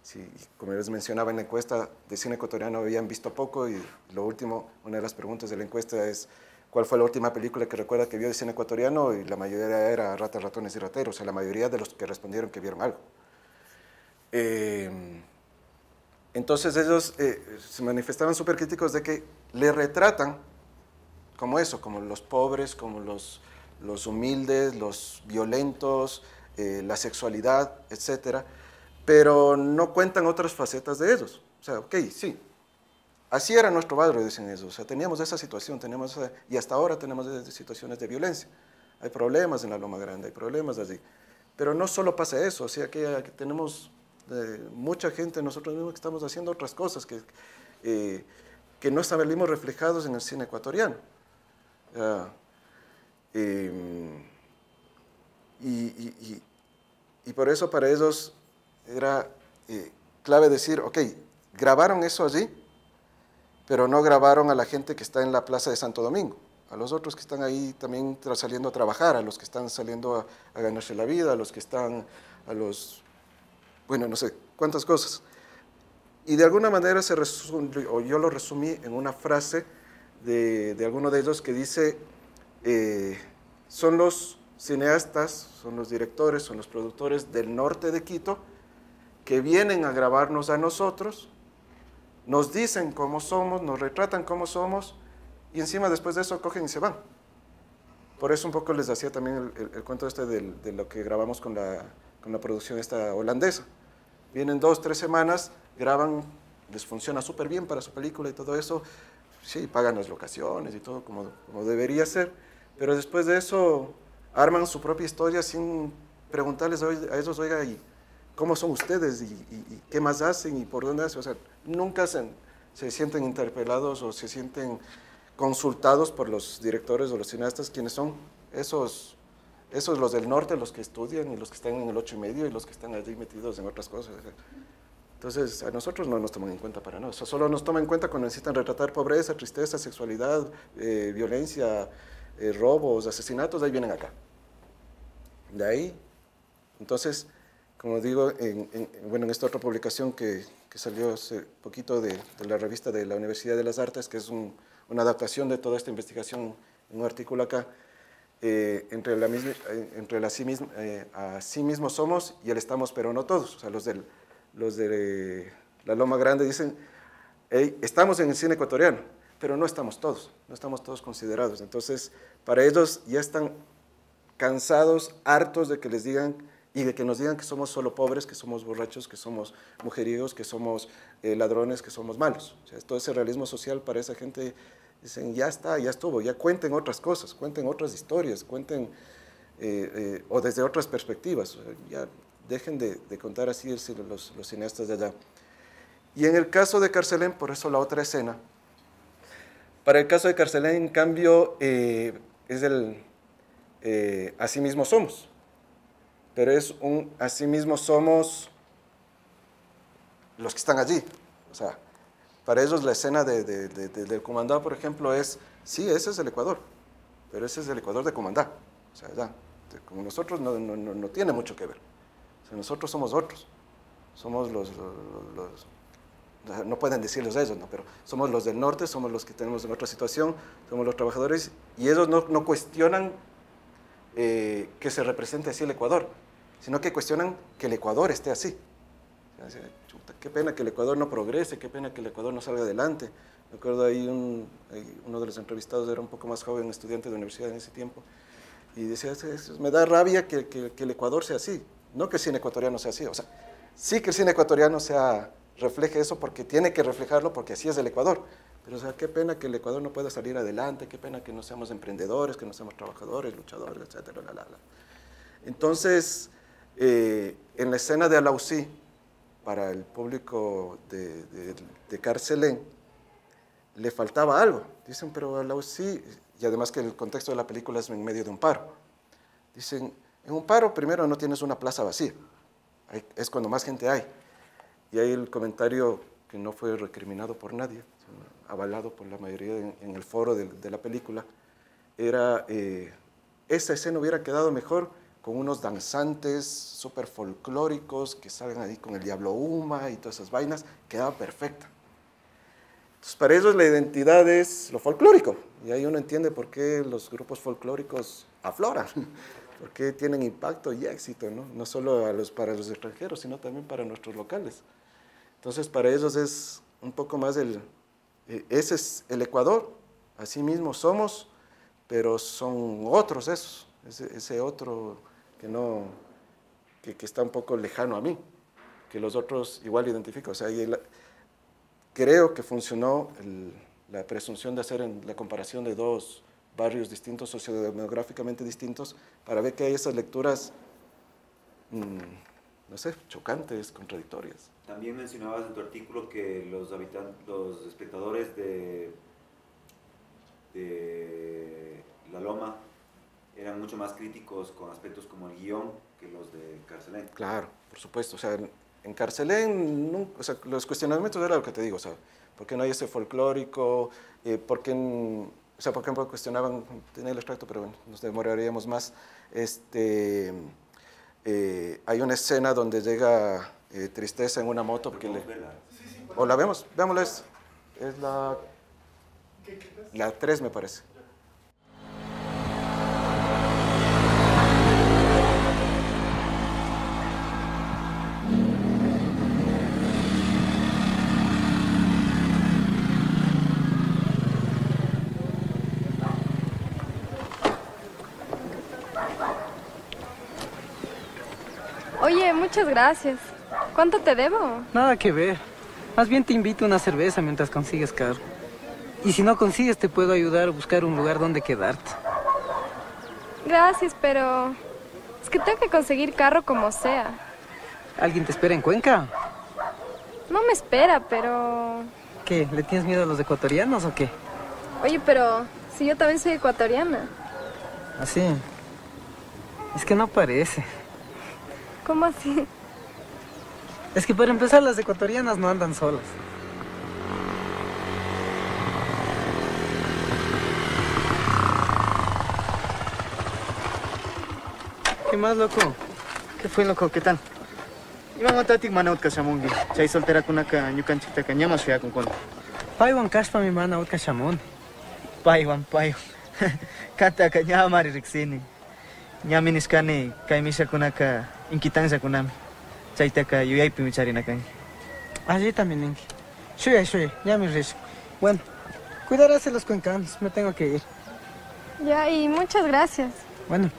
sí, como les mencionaba en la encuesta de cine ecuatoriano, habían visto poco, y lo último, una de las preguntas de la encuesta es ¿cuál fue la última película que recuerda que vio de cine ecuatoriano? Y la mayoría era Ratas, Ratones y Rateros, o sea, la mayoría de los que respondieron que vieron algo. Entonces ellos se manifestaban súper críticos de que le retratan como eso, como los pobres, como los humildes, los violentos, la sexualidad, etcétera, pero no cuentan otras facetas de ellos. O sea, ok, sí, así era nuestro barrio, dicen ellos. O sea, teníamos esa situación, y hasta ahora tenemos esas situaciones de violencia. Hay problemas en la Loma Grande, hay problemas allí. Pero no solo pasa eso, o sea, que tenemos mucha gente, nosotros mismos que estamos haciendo otras cosas que no salimos reflejados en el cine ecuatoriano. Y por eso para ellos era clave decir, ok, grabaron eso allí, pero no grabaron a la gente que está en la Plaza de Santo Domingo, a los otros que están ahí también saliendo a trabajar, a los que están saliendo a ganarse la vida, a los que están, bueno, no sé, cuántas cosas. Y de alguna manera o yo lo resumí en una frase de alguno de ellos que dice, son los cineastas, son los directores, son los productores del norte de Quito que vienen a grabarnos a nosotros, nos dicen cómo somos, nos retratan cómo somos, y encima después de eso cogen y se van. Por eso un poco les hacía también el cuento este de lo que grabamos con la producción esta holandesa. Vienen 2, 3 semanas, graban, les funciona súper bien para su película y todo eso, sí, pagan las locaciones y todo como debería ser, pero después de eso arman su propia historia sin preguntarles a ellos, oiga, ¿y cómo son ustedes? ¿Y qué más hacen? ¿Y por dónde hacen? O sea, nunca se sienten interpelados o se sienten consultados por los directores o los cineastas, quienes son esos los del norte, los que estudian y los que están en el 8.5 y los que están allí metidos en otras cosas. Entonces, a nosotros no nos toman en cuenta para nada. Solo nos toman en cuenta cuando necesitan retratar pobreza, tristeza, sexualidad, violencia, robos, asesinatos, ahí vienen acá. De ahí, entonces, como digo, en esta otra publicación que salió hace poquito de la revista de la Universidad de las Artes, que es una adaptación de toda esta investigación en un artículo acá, entre así mismo somos y el estamos pero no todos. O sea, los de la Loma Grande dicen, hey, estamos en el cine ecuatoriano, pero no estamos todos considerados. Entonces, para ellos ya están cansados, hartos de que les digan y de que nos digan que somos solo pobres, que somos borrachos, que somos mujeriegos, que somos ladrones, que somos malos. O sea, todo ese realismo social para esa gente, dicen, ya está, ya estuvo, ya cuenten otras cosas, cuenten otras historias, cuenten, o desde otras perspectivas, o sea, ya dejen de contar así los cineastas de allá. Y en el caso de Carcelén, por eso la otra escena, para el caso de Carcelén, en cambio, es así mismo somos, pero es un así mismo somos los que están allí. O sea, para ellos la escena del Comandá, por ejemplo, es, sí, ese es el Ecuador, pero ese es el Ecuador de Comandá. O sea, ya, como nosotros no tiene mucho que ver. O sea, nosotros somos otros, somos no pueden decirlos ellos, ¿no? Pero somos los del norte, somos los que tenemos en otra situación, somos los trabajadores, y ellos no cuestionan que se represente así el Ecuador, sino que cuestionan que el Ecuador esté así. O sea, chuta, qué pena que el Ecuador no progrese, qué pena que el Ecuador no salga adelante. Me acuerdo ahí uno de los entrevistados era un poco más joven, estudiante de universidad en ese tiempo, y decía, me da rabia que el Ecuador sea así, no que el cine ecuatoriano sea así. O sea, sí que el cine ecuatoriano refleje eso porque tiene que reflejarlo, porque así es el Ecuador. Pero, o sea, qué pena que el Ecuador no pueda salir adelante, qué pena que no seamos emprendedores, que no seamos trabajadores, luchadores, etcétera. Entonces, en la escena de Alausí, para el público de Carcelén, le faltaba algo. Dicen, pero Alausí, y además que el contexto de la película es en medio de un paro. Dicen, en un paro primero no tienes una plaza vacía, es cuando más gente hay. Y ahí el comentario que no fue recriminado por nadie, avalado por la mayoría en el foro de la película, era, esa escena hubiera quedado mejor con unos danzantes súper folclóricos que salgan ahí con el Diablo Uma y todas esas vainas, quedaba perfecta. Entonces, para ellos la identidad es lo folclórico, y ahí uno entiende por qué los grupos folclóricos afloran, por qué tienen impacto y éxito, ¿no? No solo para los extranjeros, sino también para nuestros locales. Entonces, para ellos es un poco más ese es el Ecuador, así mismo somos, pero son otros esos, ese otro que no, que está un poco lejano a mí, que los otros igual identifico. O sea, creo que funcionó la presunción de hacer la comparación de dos barrios distintos, sociodemográficamente distintos, para ver que hay esas lecturas, no sé, chocantes, contradictorias. También mencionabas en tu artículo que los espectadores de La Loma eran mucho más críticos con aspectos como el guión que los de Carcelén. Claro, por supuesto. O sea, en Carcelén, o sea, los cuestionamientos era lo que te digo, o sea, ¿por qué no hay ese folclórico? ¿Por ejemplo, cuestionaban, tenía el extracto, pero bueno, nos demoraríamos más. Hay una escena donde llega Tristeza en una moto. Porque ¿o la vemos? Veámosla. Es la 3, me parece. Oye, muchas gracias. ¿Cuánto te debo? Nada que ver. Más bien te invito a una cerveza mientras consigues carro. Y si no consigues, te puedo ayudar a buscar un lugar donde quedarte. Gracias, pero es que tengo que conseguir carro como sea. ¿Alguien te espera en Cuenca? No me espera, pero... ¿Qué? ¿Le tienes miedo a los ecuatorianos o qué? Oye, pero si yo también soy ecuatoriana. ¿Ah, sí? Es que no parece. ¿Cómo así? Es que para empezar, las ecuatorianas no andan solas. ¿Qué más, loco? ¿Qué fue, loco? ¿Qué tal? Iban a tatik manaut kasamungi. Chay soltera kunaka ñukanchikta llama suya con cuento. Paiwan kashpa mi mana ut kashamun. Paiwan. Kata ka ñamari rixini. Ñami niskani kay misha kunaka inquitanza kunami. Chaytaka yuyaypi micharinakan. Allí también, Inki. Shuya, ya me rish. Bueno, cuidarás de los cuencanos. Me tengo que ir. Ya, y muchas gracias. Bueno.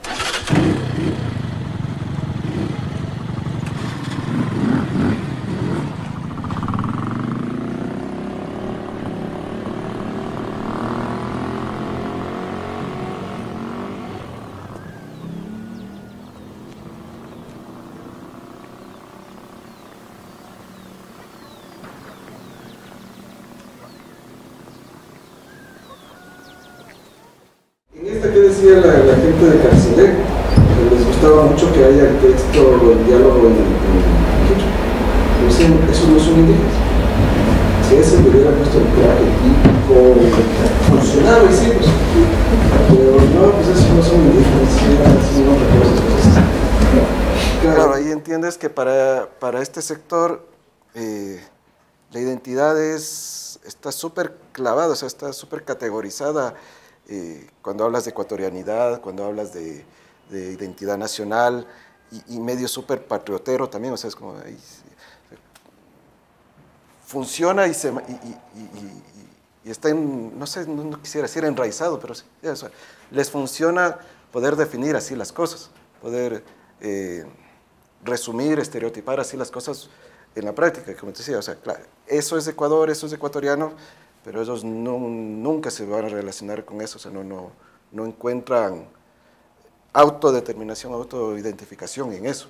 ¿Qué decía la gente de Carcelén? Que les gustaba mucho que haya el texto, el diálogo en quechua. Decían, eso no son indígenas. Si ese le hubiera puesto el traje típico, funcionaba y sí, pues. Pero no, pues eso no son indígenas, son otras cosas. Claro, ahí entiendes que para este sector la identidad está súper clavada, o sea, está súper categorizada. Cuando hablas de ecuatorianidad, cuando hablas de identidad nacional y medio súper patriotero también, o sea, es como ahí, funciona y está en, no sé, no quisiera decir enraizado, pero sí, o sea, les funciona poder definir así las cosas, poder resumir, estereotipar así las cosas en la práctica, como te decía, o sea, claro, eso es Ecuador, eso es ecuatoriano, pero ellos nunca se van a relacionar con eso, o sea, no encuentran autodeterminación, autoidentificación en eso.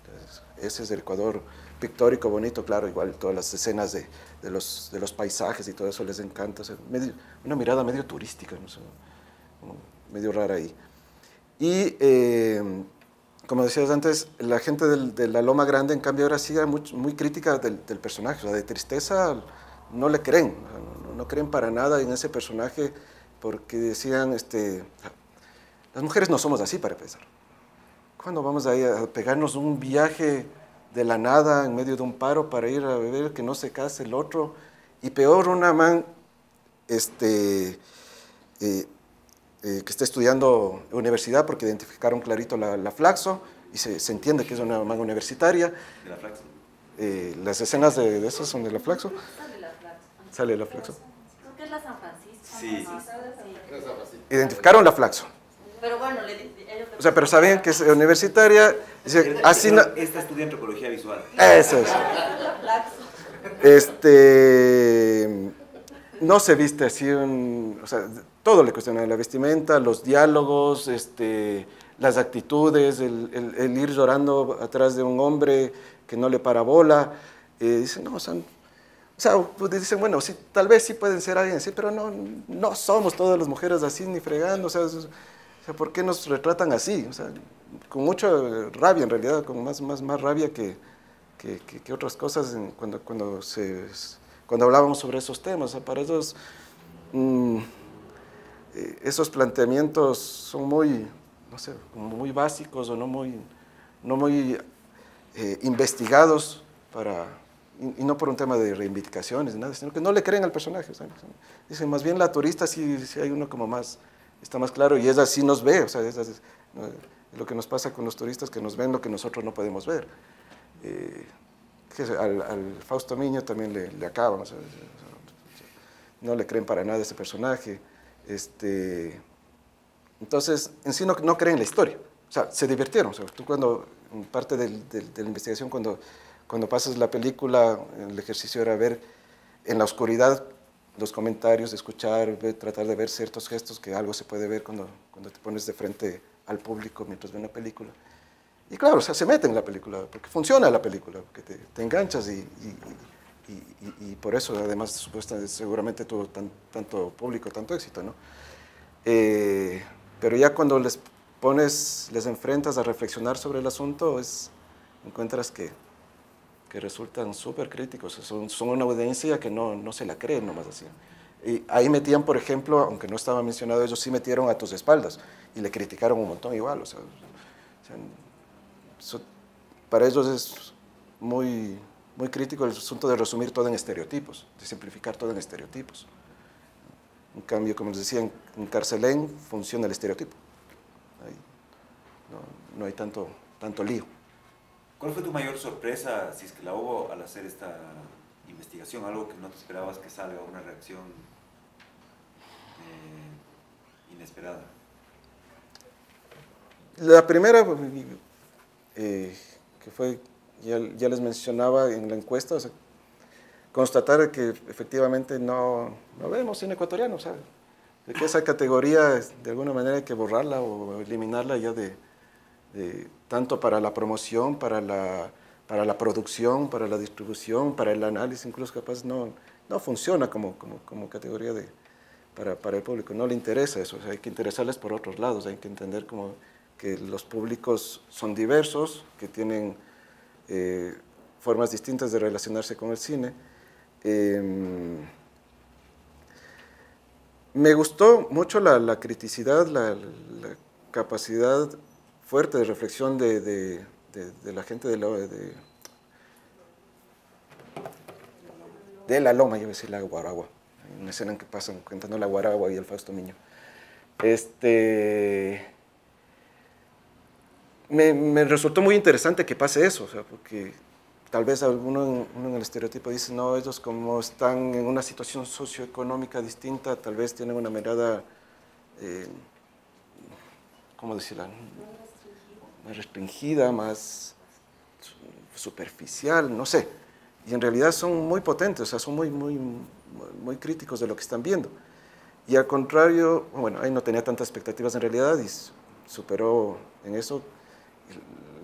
Entonces, ese es el Ecuador pictórico, bonito, claro, igual todas las escenas de los paisajes y todo eso les encanta, o sea, una mirada medio turística, no sé, medio rara ahí. Y como decías antes, la gente de la Loma Grande, en cambio, ahora sí era muy crítica del personaje, o sea, de Tristeza no le creen, no creen para nada en ese personaje, porque decían, las mujeres no somos así para empezar. ¿Cuándo vamos a ir a pegarnos un viaje de la nada en medio de un paro para ir a beber, que no se case el otro? Y peor, una man que está estudiando universidad, porque identificaron clarito la Flaxo, y se entiende que es una man universitaria. ¿De la Flaxo? las escenas de esas son de la Flaxo. Sale la Flaxo. Creo que es la San Francisco. Sí. Identificaron la Flaxo. Pero bueno, O sea, pero sabían que es universitaria. Dice, así no... Esta estudia antropología visual. Eso es. No se viste así, o sea, todo le cuestiona, la vestimenta, los diálogos, las actitudes, el ir llorando atrás de un hombre que no le para bola. Dicen, no, son... O sea, pues dicen, bueno, sí, tal vez sí pueden ser alguien así, pero no somos todas las mujeres así ni fregando, o sea, ¿por qué nos retratan así? O sea, con mucha rabia en realidad, con más rabia que otras cosas cuando hablábamos sobre esos temas. O sea, para ellos esos planteamientos son muy, no sé, como muy básicos o no muy investigados y no por un tema de reivindicaciones, nada, sino que no le creen al personaje. O sea, dicen, más bien la turista sí hay uno como más, está más claro y ella sí nos ve, o sea, es lo que nos pasa con los turistas, que nos ven lo que nosotros no podemos ver. Al Fausto Miño también le acaban, o sea, no le creen para nada a ese personaje. Entonces, en sí no creen la historia, o sea, se divirtieron. O sea, tú cuando, en parte de la investigación, cuando pasas la película, el ejercicio era ver en la oscuridad los comentarios, escuchar, tratar de ver ciertos gestos, que algo se puede ver cuando te pones de frente al público mientras ves una película. Y claro, o sea, se mete en la película, porque funciona la película, porque te enganchas y por eso además supuestamente seguramente tuvo tanto público, tanto éxito, ¿no? Pero ya cuando les enfrentas a reflexionar sobre el asunto, encuentras que resultan súper críticos, son una audiencia que no se la creen nomás así. Y ahí metían, por ejemplo, aunque no estaba mencionado, ellos sí metieron A tus espaldas y le criticaron un montón igual, o sea, para ellos es muy crítico el asunto de resumir todo en estereotipos, de simplificar todo en estereotipos. En cambio, como les decía, en Carcelén funciona el estereotipo. Ahí no hay tanto lío. ¿Cuál fue tu mayor sorpresa, si es que la hubo, al hacer esta investigación? Algo que no te esperabas que salga, una reacción inesperada. La primera, que fue, ya les mencionaba en la encuesta, o sea, constatar que efectivamente no vemos cine ecuatoriano, o sea, de que esa categoría de alguna manera hay que borrarla o eliminarla ya tanto para la promoción, para la producción, para la distribución, para el análisis, incluso capaz no funciona como categoría para el público, no le interesa eso, o sea, hay que interesarles por otros lados, hay que entender que los públicos son diversos, que tienen formas distintas de relacionarse con el cine. Me gustó mucho la criticidad, la capacidad fuerte de reflexión de la gente de la Loma, yo iba a decir la Guaragua, hay una escena en que pasan cantando la Guaragua y el Fausto Miño. Me resultó muy interesante que pase eso, o sea, porque tal vez uno en el estereotipo dice, no, ellos como están en una situación socioeconómica distinta, tal vez tienen una mirada, ¿cómo decirla? Más restringida, más superficial, no sé. Y en realidad son muy potentes, o sea, son muy críticos de lo que están viendo. Y al contrario, bueno, ahí no tenía tantas expectativas en realidad y superó en eso.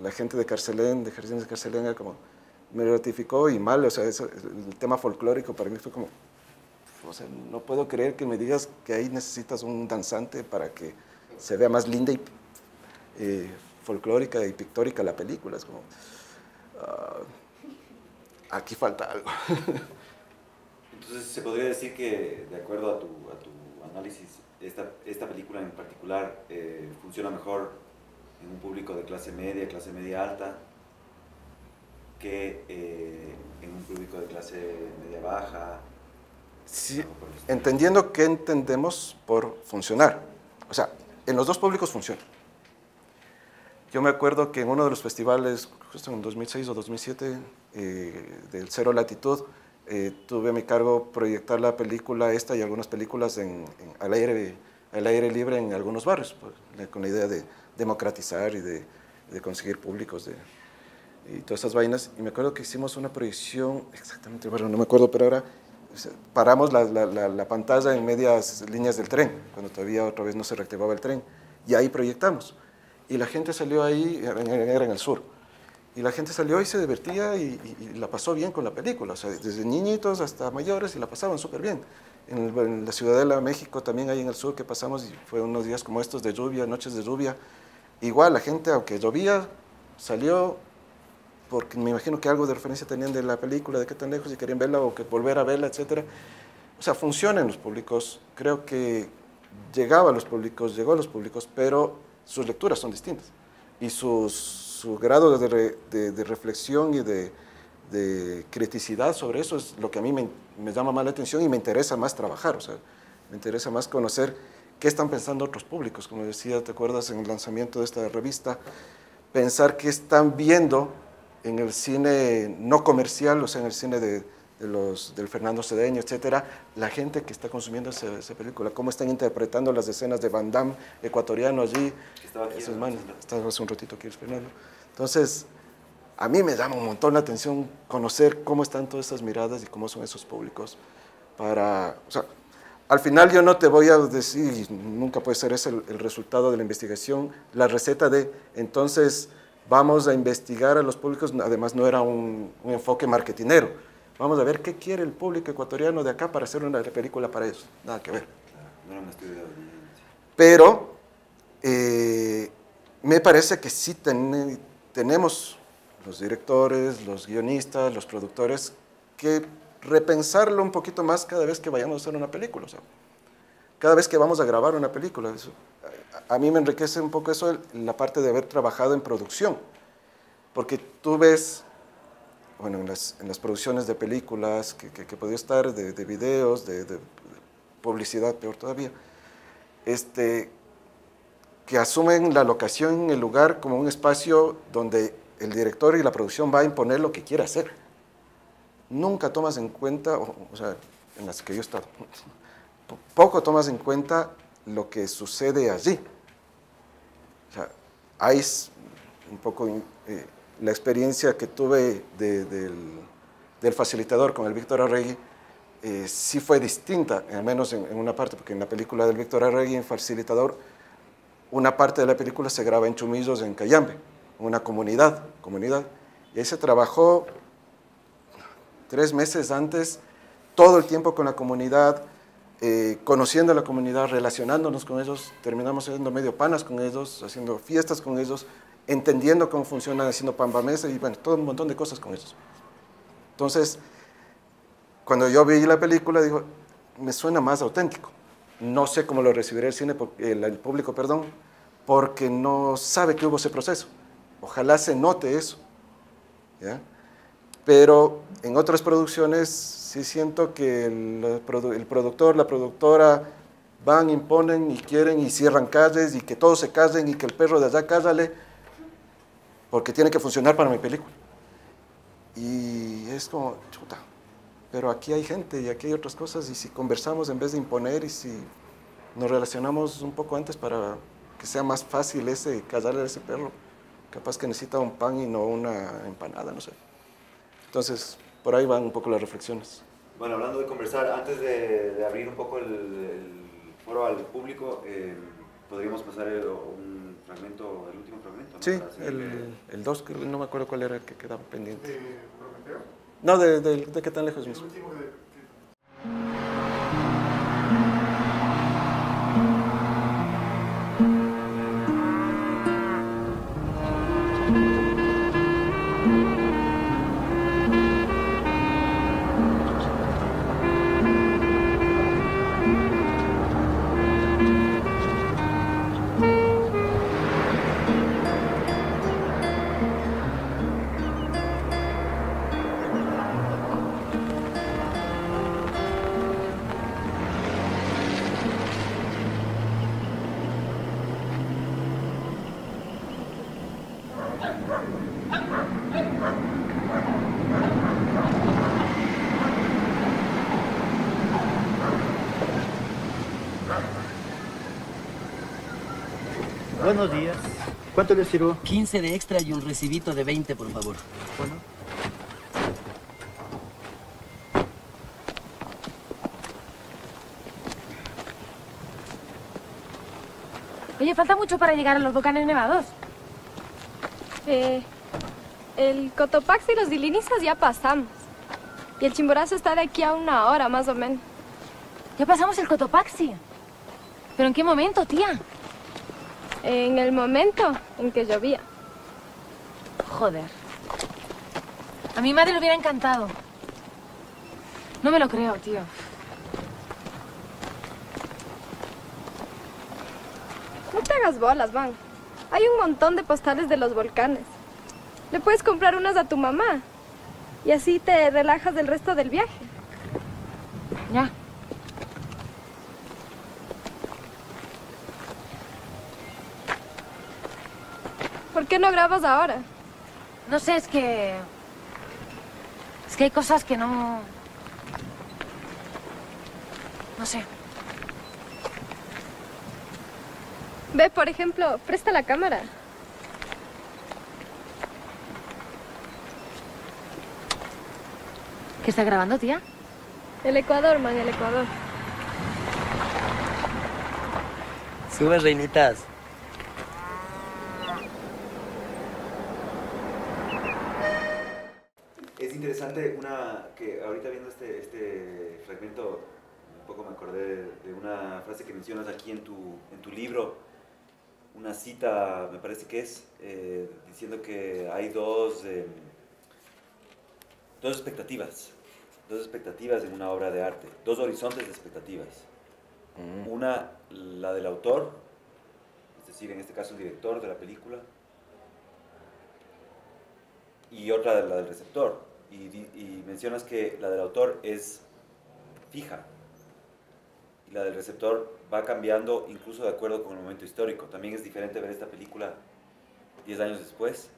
La gente de Carcelén, de Jardines de Carcelén, era como, me ratificó y mal, o sea, el tema folclórico para mí fue como, o sea, no puedo creer que me digas que ahí necesitas un danzante para que se vea más linda y folclórica y pictórica la película, es como, aquí falta algo. Entonces, ¿se podría decir que, de acuerdo a tu análisis, esta película en particular funciona mejor en un público de clase media alta, que en un público de clase media baja? Sí, entendiendo qué entendemos por funcionar. O sea, en los dos públicos funciona. Yo me acuerdo que en uno de los festivales, justo en 2006 o 2007, del Cero Latitud, tuve a mi cargo proyectar la película esta y algunas películas al aire libre en algunos barrios, pues, con la idea de democratizar y de conseguir públicos y todas esas vainas. Y me acuerdo que hicimos una proyección, exactamente, bueno, no me acuerdo, pero ahora paramos la pantalla en medias líneas del tren, cuando todavía otra vez no se reactivaba el tren, y ahí proyectamos. Y la gente salió ahí, era en el sur, y la gente salió y se divertía y la pasó bien con la película, o sea, desde niñitos hasta mayores, y la pasaban súper bien. En la Ciudadela, México, también ahí en el sur que pasamos, y fue unos días como estos de lluvia, noches de lluvia, igual la gente, aunque llovía, salió, porque me imagino que algo de referencia tenían de la película, de qué tan lejos, y querían verla o que volver a verla, etc. O sea, funciona en los públicos, creo que llegó a los públicos, pero sus lecturas son distintas, y su grado de reflexión y de criticidad sobre eso es lo que a mí me llama más la atención y me interesa más trabajar, o sea, me interesa más conocer qué están pensando otros públicos, como decía, ¿te acuerdas en el lanzamiento de esta revista? Pensar qué están viendo en el cine no comercial, o sea, en el cine del Fernando Cedeño, etcétera, la gente que está consumiendo esa película, cómo están interpretando las escenas de Van Damme ecuatoriano allí, esos manes, estaba hace un ratito aquí el Fernando. Entonces, a mí me llama un montón la atención conocer cómo están todas esas miradas y cómo son esos públicos o sea, al final yo no te voy a decir, nunca puede ser ese el resultado de la investigación, la receta de, entonces, vamos a investigar a los públicos, además no era un enfoque marketinero, vamos a ver qué quiere el público ecuatoriano de acá para hacer una película para ellos, nada que ver. No era un estudio de audiencia. Pero me parece que sí tenemos los directores, los guionistas, los productores, que repensarlo un poquito más cada vez que vayamos a hacer una película, o sea, cada vez que vamos a grabar una película. A mí me enriquece un poco eso, la parte de haber trabajado en producción, porque tú ves, bueno, en las producciones de películas, que podía estar, de videos, de publicidad, peor todavía, que asumen la locación, el lugar, como un espacio donde el director y la producción va a imponer lo que quiere hacer. Nunca tomas en cuenta, o sea, en las que yo he estado, poco tomas en cuenta lo que sucede allí. O sea, hay un poco la experiencia que tuve del facilitador con el Víctor Arregui, sí fue distinta, al menos en una parte, porque en la película del Víctor Arregui, en Facilitador, una parte de la película se graba en Chumillos, en Cayambe, una comunidad, y ahí se trabajó 3 meses antes, todo el tiempo con la comunidad, conociendo a la comunidad, relacionándonos con ellos, terminamos siendo medio panas con ellos, haciendo fiestas con ellos, entendiendo cómo funcionan, haciendo pambamesa y bueno, todo un montón de cosas con ellos. Entonces, cuando yo vi la película, digo, me suena más auténtico. No sé cómo lo recibirá el público, porque no sabe que hubo ese proceso. Ojalá se note eso, ¿ya? Pero en otras producciones sí siento que el productor, la productora van, imponen y quieren y cierran calles y que todos se casen y que el perro de allá cállale porque tiene que funcionar para mi película. Y es como, chuta, pero aquí hay gente y aquí hay otras cosas y si conversamos en vez de imponer y si nos relacionamos un poco antes para que sea más fácil callarle a ese perro, capaz que necesita un pan y no una empanada, no sé. Entonces, por ahí van un poco las reflexiones. Bueno, hablando de conversar, antes de abrir un poco el foro al público, podríamos pasar un fragmento, el último fragmento, ¿no? Sí, el 2, no me acuerdo cuál era el que quedaba pendiente. ¿De Prometeo? No, de qué tan lejos mismo. El último Buenos días. ¿Cuánto les sirvo? 15 de extra y un recibito de 20, por favor. Bueno. Oye, falta mucho para llegar a los volcanes nevados. El Cotopaxi y los Dilinizas ya pasamos. Y el Chimborazo está de aquí a 1 hora, más o menos. Ya pasamos el Cotopaxi. ¿Pero en qué momento, tía? En el momento en que llovía. Joder. A mi madre le hubiera encantado. No me lo creo, tío. No te hagas bolas, Van. Hay un montón de postales de los volcanes. Le puedes comprar unas a tu mamá. Y así te relajas del resto del viaje. Ya. ¿Por qué no grabas ahora? No sé, es que hay cosas que no... No sé. Ve, por ejemplo, presta la cámara. ¿Qué está grabando, tía? El Ecuador, man, el Ecuador. Sube, reinitas. Es interesante que ahorita viendo este fragmento, un poco me acordé de una frase que mencionas aquí en tu libro, una cita, me parece que es, diciendo que hay dos expectativas en una obra de arte, dos horizontes de expectativas. Una, la del autor, es decir, en este caso el director de la película, y otra, la del receptor. Y mencionas que la del autor es fija, y la del receptor va cambiando incluso de acuerdo con el momento histórico. También es diferente ver esta película 10 años después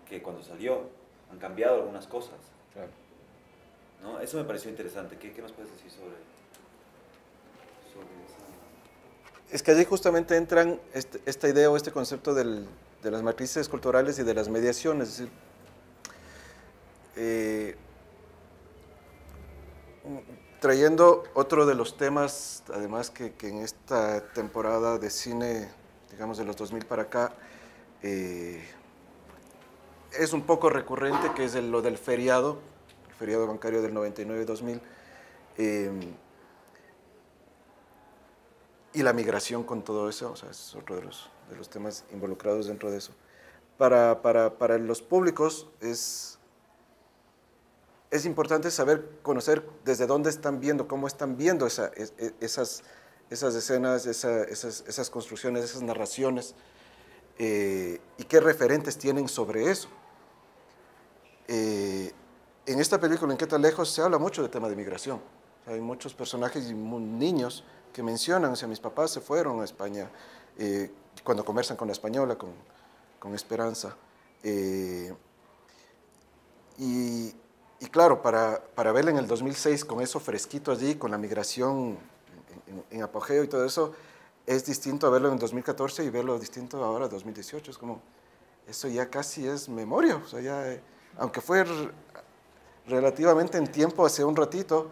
que cuando salió. Han cambiado algunas cosas. Claro. ¿No? Eso me pareció interesante. ¿Qué nos puedes decir sobre eso? Es que allí justamente entran esta idea o este concepto de las matrices culturales y de las mediaciones. Es decir, trayendo otro de los temas, además que en esta temporada de cine, digamos de los 2000 para acá, es un poco recurrente, que es lo del feriado, el feriado bancario del 99-2000, y la migración con todo eso, o sea, es otro de los temas involucrados dentro de eso. Para los públicos es importante conocer desde dónde están viendo, cómo están viendo esas escenas, esas construcciones, esas narraciones, y qué referentes tienen sobre eso. En esta película, ¿En qué tan lejos?, se habla mucho del tema de migración. O sea, hay muchos personajes y niños que mencionan, o sea, mis papás se fueron a España, cuando conversan con la española, con Esperanza. Y claro, para verla en el 2006, con eso fresquito allí, con la migración en apogeo y todo eso, es distinto a verlo en 2014 y verlo distinto ahora en 2018. Es como, eso ya casi es memoria. O sea, ya, aunque fue relativamente en tiempo, hace un ratito,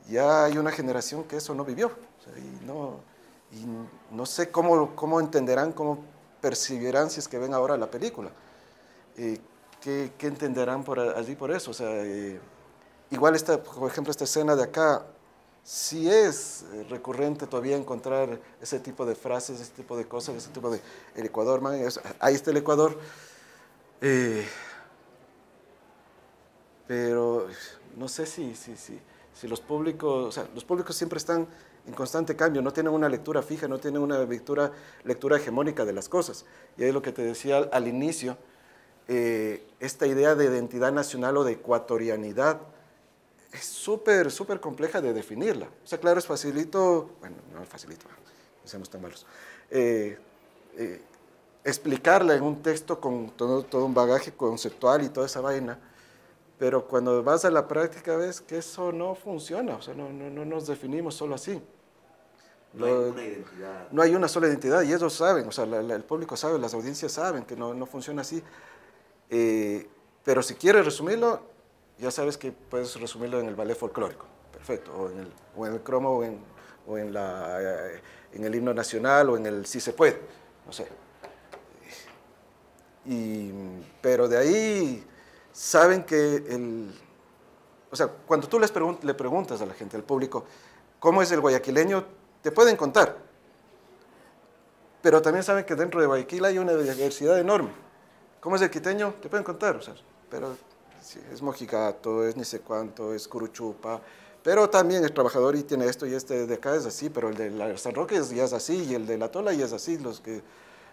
ya hay una generación que eso no vivió. O sea, y no sé cómo entenderán, cómo percibirán si es que ven ahora la película. ¿Qué entenderán allí por eso? O sea, igual, por ejemplo, esta escena de acá, sí es recurrente todavía encontrar ese tipo de frases, ese tipo de cosas, ese tipo de el Ecuador, man, ahí está el Ecuador. Pero no sé si los públicos, o sea, los públicos siempre están en constante cambio, no tienen una lectura fija, no tienen una lectura hegemónica de las cosas. Y ahí lo que te decía al inicio, esta idea de identidad nacional o de ecuatorianidad es súper compleja de definirla. O sea, claro, es facilito, bueno, no es facilito, no seamos tan malos, explicarla en un texto con todo un bagaje conceptual y toda esa vaina, pero cuando vas a la práctica ves que eso no funciona. O sea, no nos definimos solo así. No hay una identidad. No hay una sola identidad y ellos saben, o sea, el público sabe, las audiencias saben que no funciona así. Pero si quieres resumirlo, ya sabes que puedes resumirlo en el ballet folclórico, perfecto, o en el cromo, o en el himno nacional, o en el sí se puede, no sé. Pero de ahí saben que o sea, cuando tú le preguntas a la gente, al público, ¿cómo es el guayaquileño? Te pueden contar. Pero también saben que dentro de Guayaquil hay una diversidad enorme. ¿Cómo es el quiteño? Te pueden contar, o sea, pero sí, es mojigato, es ni sé cuánto, es curuchupa, pero también es trabajador y tiene esto y este de acá es así, pero el de la San Roque ya es así y el de la Tola ya es así, los que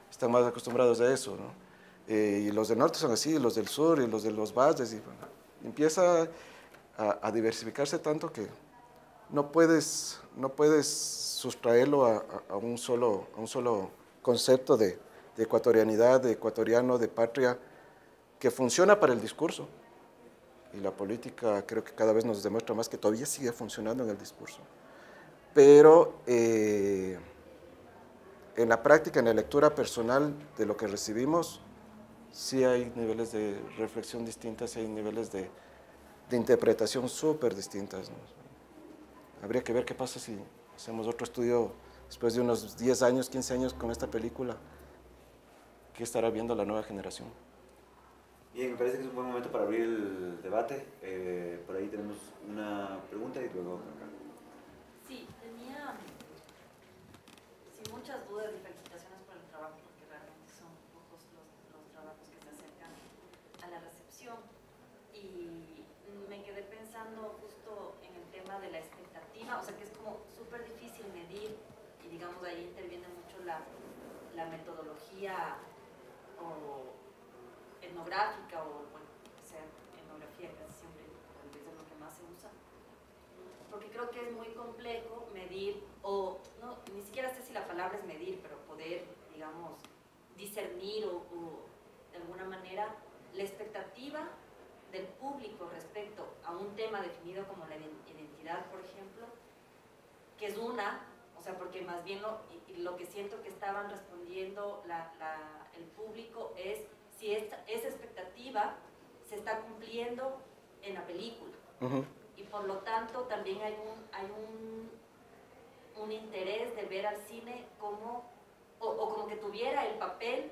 están más acostumbrados a eso, ¿no? Y los del norte son así, los del sur y los de los valles, y bueno, empieza a diversificarse tanto que no puedes sustraerlo a un solo concepto de ecuatorianidad, de ecuatoriano, de patria, que funciona para el discurso. Y la política creo que cada vez nos demuestra más que todavía sigue funcionando en el discurso. Pero en la práctica, en la lectura personal de lo que recibimos, sí hay niveles de reflexión distintas, sí hay niveles de interpretación súper distintas, ¿no? Habría que ver qué pasa si hacemos otro estudio después de unos 10 años, 15 años con esta película. ¿Qué estará viendo la nueva generación? Bien, me parece que es un buen momento para abrir el debate. Por ahí tenemos una pregunta y luego acá. Sí, tenía muchas dudas y felicitaciones por el trabajo, porque realmente son pocos los trabajos que se acercan a la recepción. Y me quedé pensando justo en el tema de la expectativa, o sea que es como súper difícil medir, y digamos ahí interviene mucho la metodología o etnográfica, o bueno, o sea, etnografía casi siempre tal vez es lo que más se usa, porque creo que es muy complejo medir, o no, ni siquiera sé si la palabra es medir, pero poder, digamos, discernir o de alguna manera la expectativa del público respecto a un tema definido como la identidad, por ejemplo, que es o sea, porque más bien lo que siento que estaban respondiendo el público es si esa expectativa se está cumpliendo en la película. Y por lo tanto también hay un interés de ver al cine como, o como que tuviera el papel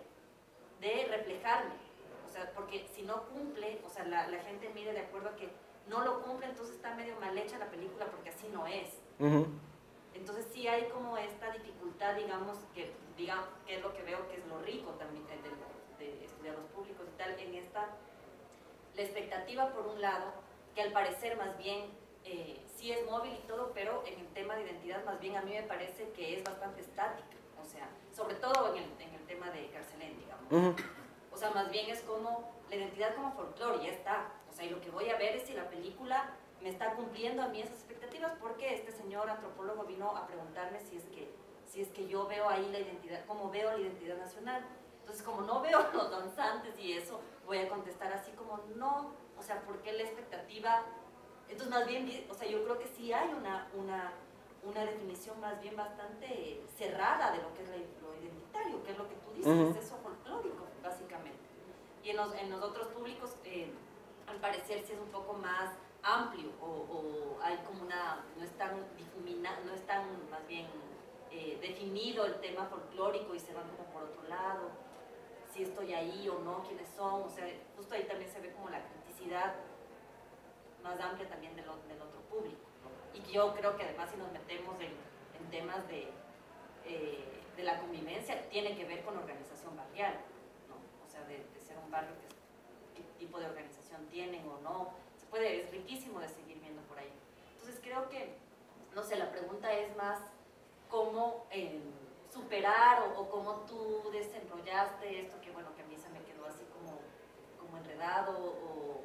de reflejarme. O sea, porque si no cumple, o sea, la gente mide de acuerdo a que no lo cumple, entonces está medio mal hecha la película porque así no es. Entonces sí hay como esta dificultad, digamos, que es lo que veo que es lo rico también de estudiar los públicos y tal, en la expectativa por un lado, que al parecer más bien sí es móvil y todo, pero en el tema de identidad más bien a mí me parece que es bastante estática, o sea, sobre todo en el tema de Carcelén, digamos. O sea, más bien es como la identidad como folclore, ya está. O sea, y lo que voy a ver es si la película me está cumpliendo a mí esas expectativas, porque este señor antropólogo vino a preguntarme si es que yo veo ahí la identidad, cómo veo la identidad nacional. Entonces, como no veo los danzantes y eso, voy a contestar así como no, o sea, ¿por qué la expectativa? Entonces, más bien, o sea, yo creo que sí hay una definición más bien bastante cerrada de lo que es lo identitario, que es lo que tú dices, es eso folclórico, básicamente. Y en los otros públicos, al parecer, sí es un poco más amplio, o hay como no es tan difuminado, no es tan más bien definido el tema folclórico y se van como por otro lado, si estoy ahí o no, quiénes son, o sea, justo ahí también se ve como la criticidad más amplia también del otro público, ¿no? Y que yo creo que además si nos metemos en temas de la convivencia, tiene que ver con organización barrial, ¿no? O sea, de ser un barrio, qué tipo de organización tienen o no, es riquísimo de seguir viendo por ahí. Entonces creo que, no sé, la pregunta es más cómo superar o cómo tú desenrollaste esto que, bueno, que a mí se me quedó así como enredado, o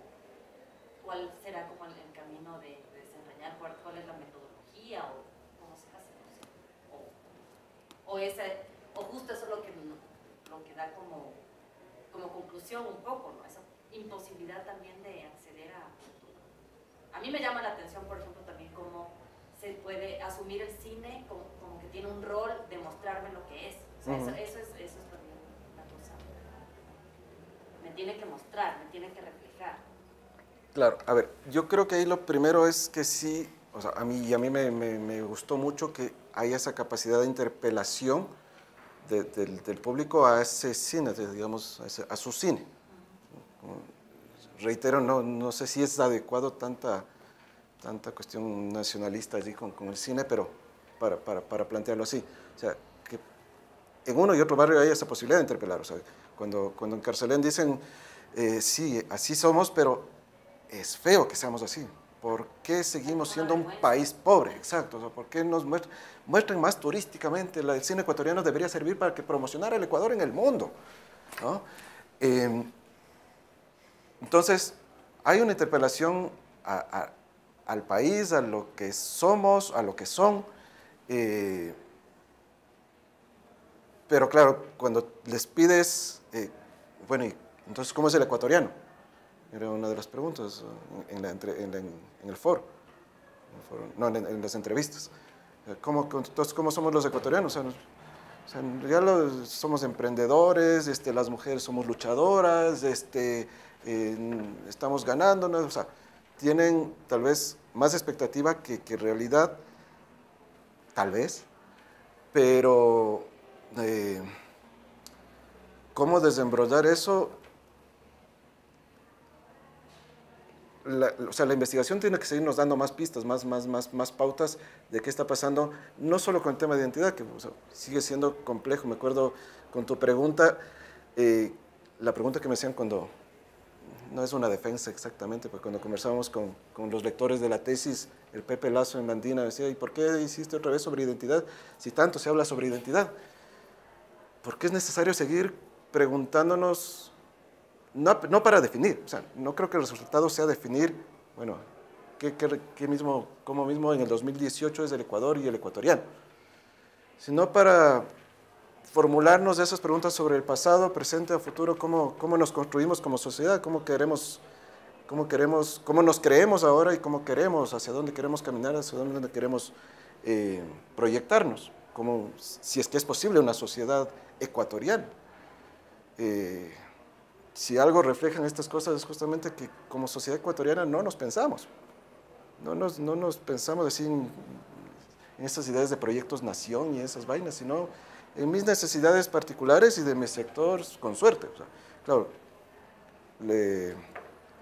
cuál será como el camino de desentrañar, cuál es la metodología, o cómo se hace, no sé. O justo eso es lo que da como conclusión un poco, ¿no? Esa imposibilidad también de acceder a mí me llama la atención, por ejemplo, también cómo se puede asumir el cine como que tiene un rol de mostrarme lo que es. O sea, eso es también una cosa. Me tiene que mostrar, me tiene que reflejar. Claro, a ver, yo creo que ahí lo primero es que sí, o sea, a mí me gustó mucho que haya esa capacidad de interpelación del público a ese cine, digamos, a su cine. Reitero, no sé si es adecuado tanta cuestión nacionalista allí con el cine, pero para plantearlo así. O sea, que en uno y otro barrio hay esa posibilidad de interpelar. O sea, cuando en Carcelén dicen, sí, así somos, pero es feo que seamos así. ¿Por qué seguimos siendo un país pobre? Exacto. O sea, ¿por qué nos muestran más turísticamente? El cine ecuatoriano debería servir para que promocionara el Ecuador en el mundo, ¿no? Entonces, hay una interpelación al país, a lo que somos, a lo que son. Pero claro, cuando les pides, bueno, y entonces, ¿cómo es el ecuatoriano? Era una de las preguntas en el foro, no, en las entrevistas. Entonces, ¿cómo somos los ecuatorianos? O sea, ya somos emprendedores, las mujeres somos luchadoras, estamos ganando, ¿no? O sea, tienen tal vez más expectativa que realidad, tal vez, pero ¿cómo desembrollar eso? O sea, la investigación tiene que seguirnos dando más pistas, más pautas de qué está pasando, no solo con el tema de identidad, que o sea, sigue siendo complejo. Me acuerdo con tu pregunta, la pregunta que me hacían cuando, no es una defensa exactamente, porque cuando conversábamos con los lectores de la tesis, el Pepe Lazo en Andina decía, ¿y por qué hiciste otra vez sobre identidad? Si tanto se habla sobre identidad. ¿Por qué es necesario seguir preguntándonos? No para definir, o sea, no creo que el resultado sea definir, bueno, cómo mismo en el 2018 es el Ecuador y el ecuatoriano, sino para formularnos esas preguntas sobre el pasado, presente o futuro, cómo nos construimos como sociedad, cómo nos creemos ahora y cómo queremos, hacia dónde queremos caminar, hacia dónde queremos proyectarnos, si es que es posible una sociedad ecuatoriana. Si algo reflejan estas cosas es justamente que como sociedad ecuatoriana no nos pensamos. No nos pensamos así en esas ideas de proyectos nación y esas vainas, sino en mis necesidades particulares y de mi sector con suerte. O sea, claro,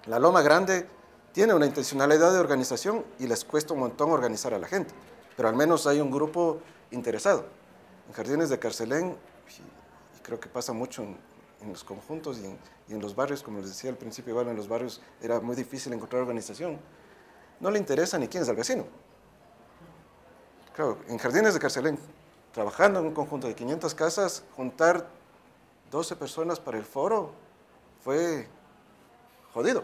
la Loma Grande tiene una intencionalidad de organización y les cuesta un montón organizar a la gente, pero al menos hay un grupo interesado. En Jardines de Carcelén, y creo que pasa mucho en los conjuntos y en los barrios, como les decía al principio, igual en los barrios era muy difícil encontrar organización. No le interesa ni quién es el vecino. Claro, en Jardines de Carcelén, trabajando en un conjunto de 500 casas, juntar 12 personas para el foro fue jodido.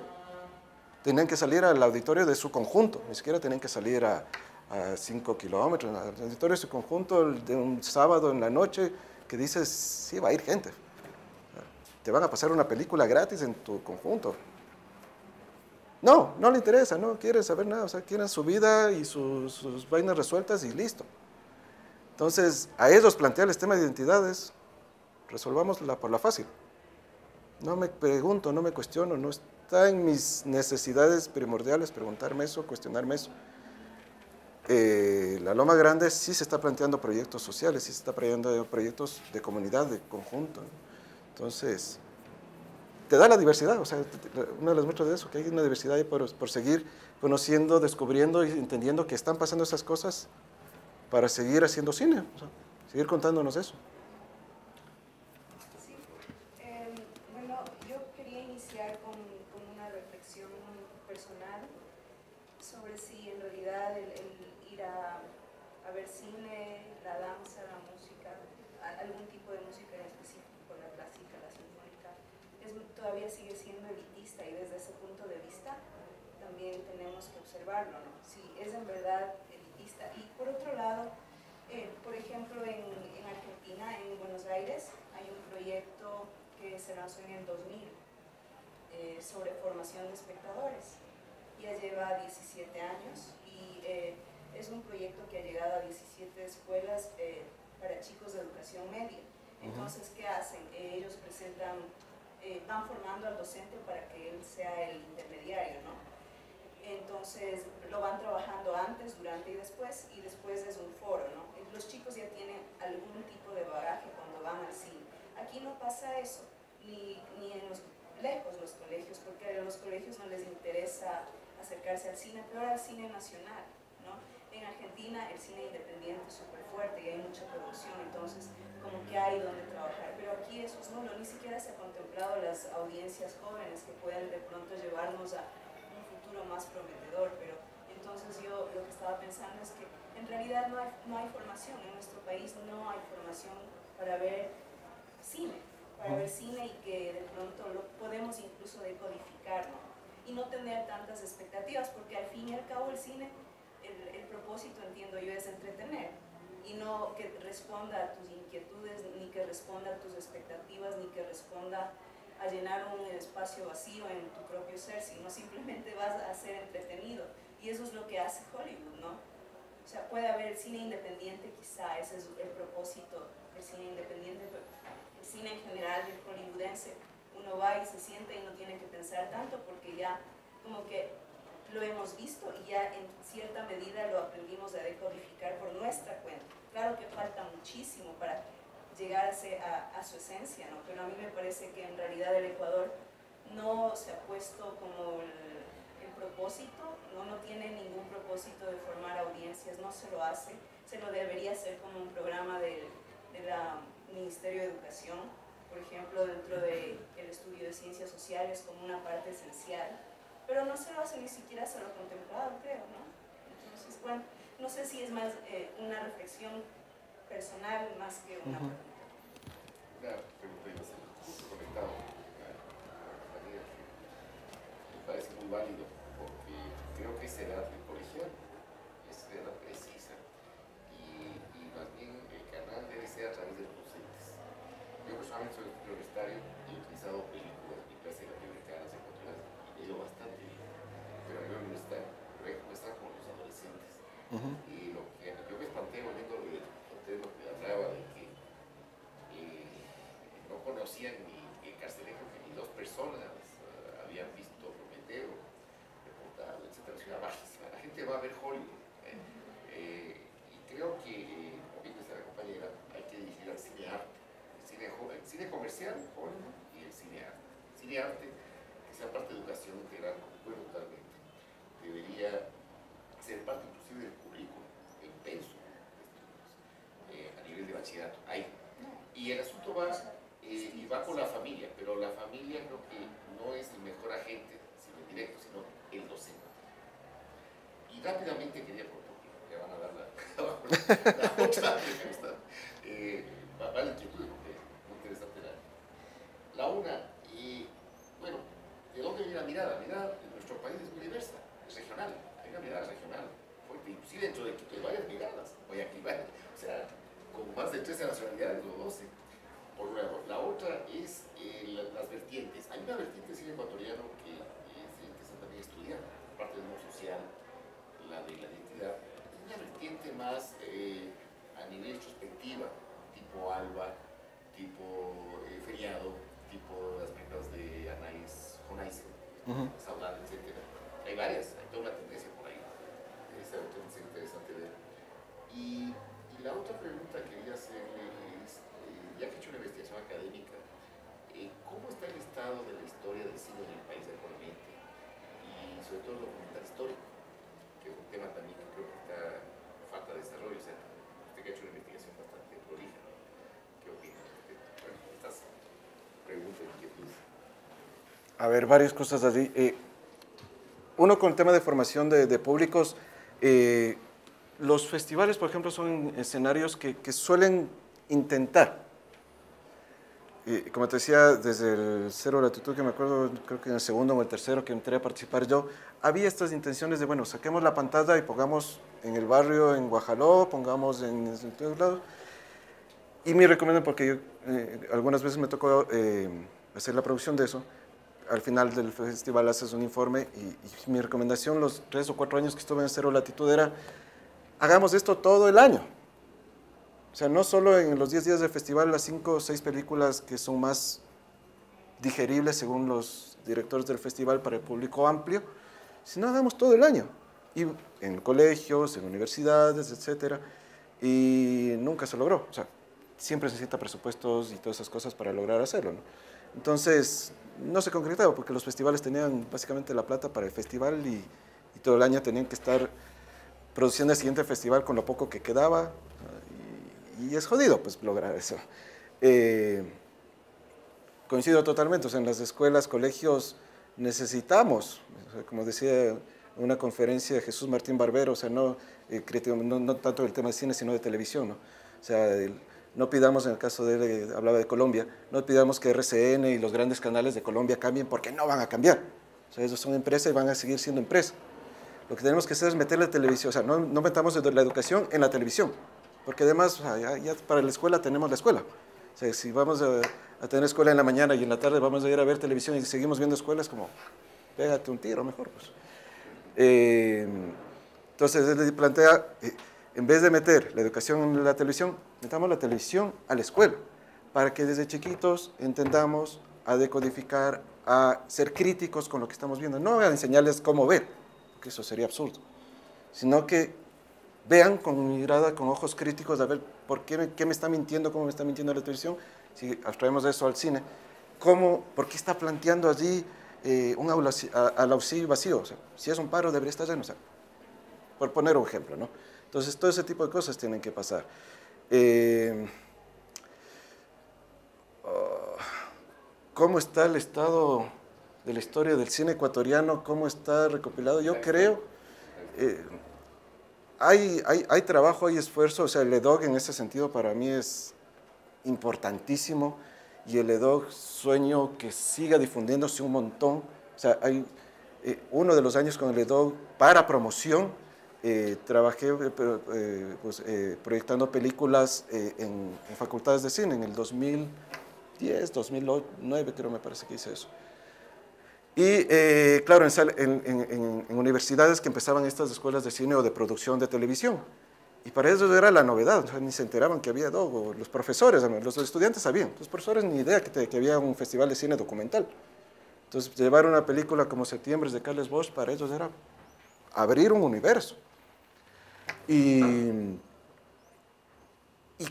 Tenían que salir al auditorio de su conjunto, ni siquiera tenían que salir a 5 kilómetros, al auditorio de su conjunto de un sábado en la noche, que dices, sí, va a ir gente. Te van a pasar una película gratis en tu conjunto. No le interesa, no quiere saber nada, o sea, quieren su vida y sus vainas resueltas y listo. Entonces, a ellos plantearles tema de identidades, resolvámosla por la fácil. No me pregunto, no me cuestiono, no está en mis necesidades primordiales preguntarme eso, cuestionarme eso. La Loma Grande sí se está planteando proyectos sociales, sí se está planteando proyectos de comunidad, de conjunto, ¿no? Entonces, te da la diversidad, o sea, una de las muestras de eso, que hay una diversidad ahí por seguir conociendo, descubriendo y entendiendo que están pasando esas cosas para seguir haciendo cine, o sea, seguir contándonos eso. Sí, bueno, yo quería iniciar con una reflexión personal sobre si en realidad el ir a ver cine, la danza, la música, algún tipo de música en específico, la clásica, la sinfónica, todavía sigue siendo elitista, y desde ese punto de vista también tenemos que observarlo, ¿no? Si es en verdad elitista. Y por otro lado, por ejemplo, en Argentina, en Buenos Aires, hay un proyecto que se lanzó en el 2000 sobre formación de espectadores. Ya lleva 17 años y Es un proyecto que ha llegado a 17 escuelas para chicos de educación media. Entonces, ¿qué hacen? Ellos presentan, van formando al docente para que él sea el intermediario, ¿no? Entonces, lo van trabajando antes, durante y después es un foro, ¿no? Los chicos ya tienen algún tipo de bagaje cuando van al cine. Aquí no pasa eso, ni en lejos los colegios, porque a los colegios no les interesa acercarse al cine, pero al cine nacional, ¿no? En Argentina el cine independiente es súper fuerte y hay mucha producción, entonces como que hay donde trabajar, pero aquí eso es nulo, ni siquiera se ha contemplado las audiencias jóvenes que pueden de pronto llevarnos a un futuro más prometedor, pero entonces yo lo que estaba pensando es que en realidad no hay formación, en nuestro país no hay formación para ver cine, y que de pronto lo podemos incluso decodificar, ¿no? Y no tener tantas expectativas, porque al fin y al cabo el cine, el propósito, entiendo yo, es entretener y no que responda a tus inquietudes, ni que responda a tus expectativas, ni que responda a llenar un espacio vacío en tu propio ser, sino simplemente vas a ser entretenido. Y eso es lo que hace Hollywood, ¿no? O sea, puede haber cine independiente, quizá, ese es el propósito del cine independiente, pero el cine en general, el hollywoodense, uno va y se sienta y no tiene que pensar tanto porque ya como que lo hemos visto y ya en cierta medida lo aprendimos a decodificar por nuestra cuenta. Claro que falta muchísimo para llegar a su esencia, ¿no? Pero a mí me parece que en realidad el Ecuador no se ha puesto como el propósito, no tiene ningún propósito de formar audiencias, no se lo hace, se lo debería hacer como un programa del Ministerio de Educación, por ejemplo, dentro del estudio de ciencias sociales como una parte esencial, pero no se lo hace, ni siquiera se lo ha contemplado, creo, ¿no? Entonces, bueno, no sé si es más una reflexión personal más que una pregunta. Una pregunta iba a ser justo conectado a la compañía que me parece muy válido, porque creo que esa edad de colegial es una edad precisa y más bien el canal debe ser a través de los docentes. Yo personalmente soy universitario y he utilizado películas de mi clase latinoamericanas, ecuatorianas, y he ido bastante bien, pero a nivel universitario, pero hay que estar con los adolescentes. Y lo que yo me espanté volviendo lo que hablaba de que no conocían ni el Carcelejo, que ni dos personas habían visto Prometeo, reportado, etcétera, es una bajísima. La gente va a ver Hollywood. Y creo que, como bien decía la compañera, hay que dirigir al cine arte. El cine comercial, Hollywood, y el cine arte. El cine arte, que sea parte de educación integral, concuerdo totalmente. Debería ser parte inclusive del currículo, el penso de estudios, a nivel de bachillerato. Ahí. Y el asunto va, y va con la familia, pero la familia creo que no es el mejor agente, sino el directo, sino el docente. Y rápidamente quería, porque me van a dar la otra respuesta, va la inquietud, porque es muy interesante la una. Y bueno, ¿de dónde viene la mirada? La mirada de nuestro país es muy diversa, es regional, hay una mirada regional, fuerte, inclusive dentro de Quito hay varias miradas, Guayaquil, o sea, con más de 13 nacionalidades o 12, por un lado. La otra es las vertientes. Hay una vertiente del cine ecuatoriano que es interesante también estudiar, parte del mundo social, la de la identidad. Es una vertiente más a nivel introspectiva, tipo Alba, tipo Feriado, tipo las películas de Anais Honaisen, Saudade, etc. Hay varias, hay toda una tendencia por ahí. Esa es interesante ver. Y la otra pregunta que quería hacerle es, ya que he hecho una investigación académica, ¿cómo está el estado de la historia del cine en el país actualmente? Y sobre todo el documental histórico, que es un tema también que creo que está falta de desarrollo. O sea, usted que ha hecho una investigación bastante prolija, ¿no? ¿Qué opina? Bueno, estas preguntas y inquietudes. A ver, varias cosas allí. Uno, con el tema de formación de públicos, los festivales, por ejemplo, son escenarios que suelen intentar, como te decía, desde el Cero Latitud, que me acuerdo, creo que en el segundo o el tercero que entré a participar yo, había estas intenciones de, bueno, saquemos la pantalla y pongamos en el barrio, en Guajaló, pongamos en todos lados. Y me recomiendan, porque yo algunas veces me tocó hacer la producción de eso. Al final del festival haces un informe y mi recomendación los 3 o 4 años que estuve en Cero Latitud era hagamos esto todo el año. O sea, no solo en los 10 días del festival, las 5 o 6 películas que son más digeribles según los directores del festival para el público amplio, sino hagamos todo el año. Y en colegios, en universidades, etcétera, y nunca se logró. O sea, siempre se necesita presupuestos y todas esas cosas para lograr hacerlo, ¿no? Entonces, no se concretaba porque los festivales tenían básicamente la plata para el festival y todo el año tenían que estar produciendo el siguiente festival con lo poco que quedaba, y es jodido pues lograr eso. Coincido totalmente, o sea, en las escuelas, colegios necesitamos, o sea, como decía en una conferencia de Jesús Martín Barbero, o sea, no tanto del tema de cine, sino de televisión, ¿no? O sea, no pidamos, en el caso de él, hablaba de Colombia, no pidamos que RCN y los grandes canales de Colombia cambien, porque no van a cambiar. O sea, ellos son empresas y van a seguir siendo empresas. Lo que tenemos que hacer es meter la televisión, o sea, no metamos la educación en la televisión, porque además, o sea, ya para la escuela tenemos la escuela. O sea, si vamos a tener escuela en la mañana y en la tarde vamos a ir a ver televisión y seguimos viendo escuelas, como, pégate un tiro mejor, pues. Entonces, él plantea, en vez de meter la educación en la televisión, metamos la televisión a la escuela, para que desde chiquitos entendamos a decodificar, a ser críticos con lo que estamos viendo, no a enseñarles cómo ver, porque eso sería absurdo, sino que vean con mirada, con ojos críticos, a ver qué me está mintiendo, cómo me está mintiendo la televisión. Si abstraemos eso al cine, ¿por qué está planteando allí un auxilio vacío? O sea, si es un paro, debería estar lleno, o sea, por poner un ejemplo, ¿no? Entonces, todo ese tipo de cosas tienen que pasar. ¿Cómo está el estado de la historia del cine ecuatoriano? ¿Cómo está recopilado? Yo creo, hay trabajo, hay esfuerzo, o sea, el EDOG en ese sentido para mí es importantísimo, y el EDOG sueño que siga difundiéndose un montón. O sea, hay uno de los años con el EDOG para promoción, trabajé proyectando películas en facultades de cine en el 2010, 2009 creo, me parece que hice eso. Y claro, en universidades que empezaban estas escuelas de cine o de producción de televisión. Y para ellos era la novedad, o sea, ni se enteraban que había EDOG, o los profesores, los estudiantes sabían, los profesores ni idea que había un festival de cine documental. Entonces, llevar una película como Septiembre de Carles Bosch para ellos era abrir un universo. Y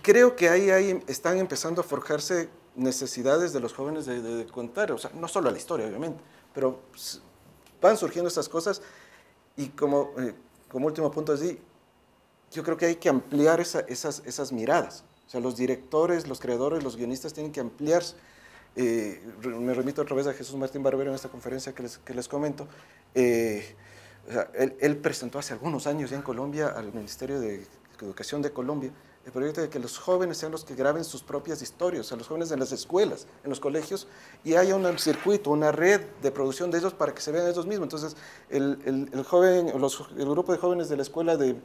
creo que ahí están empezando a forjarse necesidades de los jóvenes de contar, o sea, no solo la historia, obviamente, pero van surgiendo estas cosas, y como último punto así, yo creo que hay que ampliar esas miradas. O sea, los directores, los creadores, los guionistas tienen que ampliarse. Me remito otra vez a Jesús Martín Barbero en esta conferencia que les comento. O sea, él presentó hace algunos años ya en Colombia al Ministerio de Educación de Colombia el proyecto de que los jóvenes sean los que graben sus propias historias, o sea, los jóvenes en las escuelas, en los colegios, y haya un circuito, una red de producción de ellos para que se vean ellos mismos. Entonces, el grupo de jóvenes de la escuela de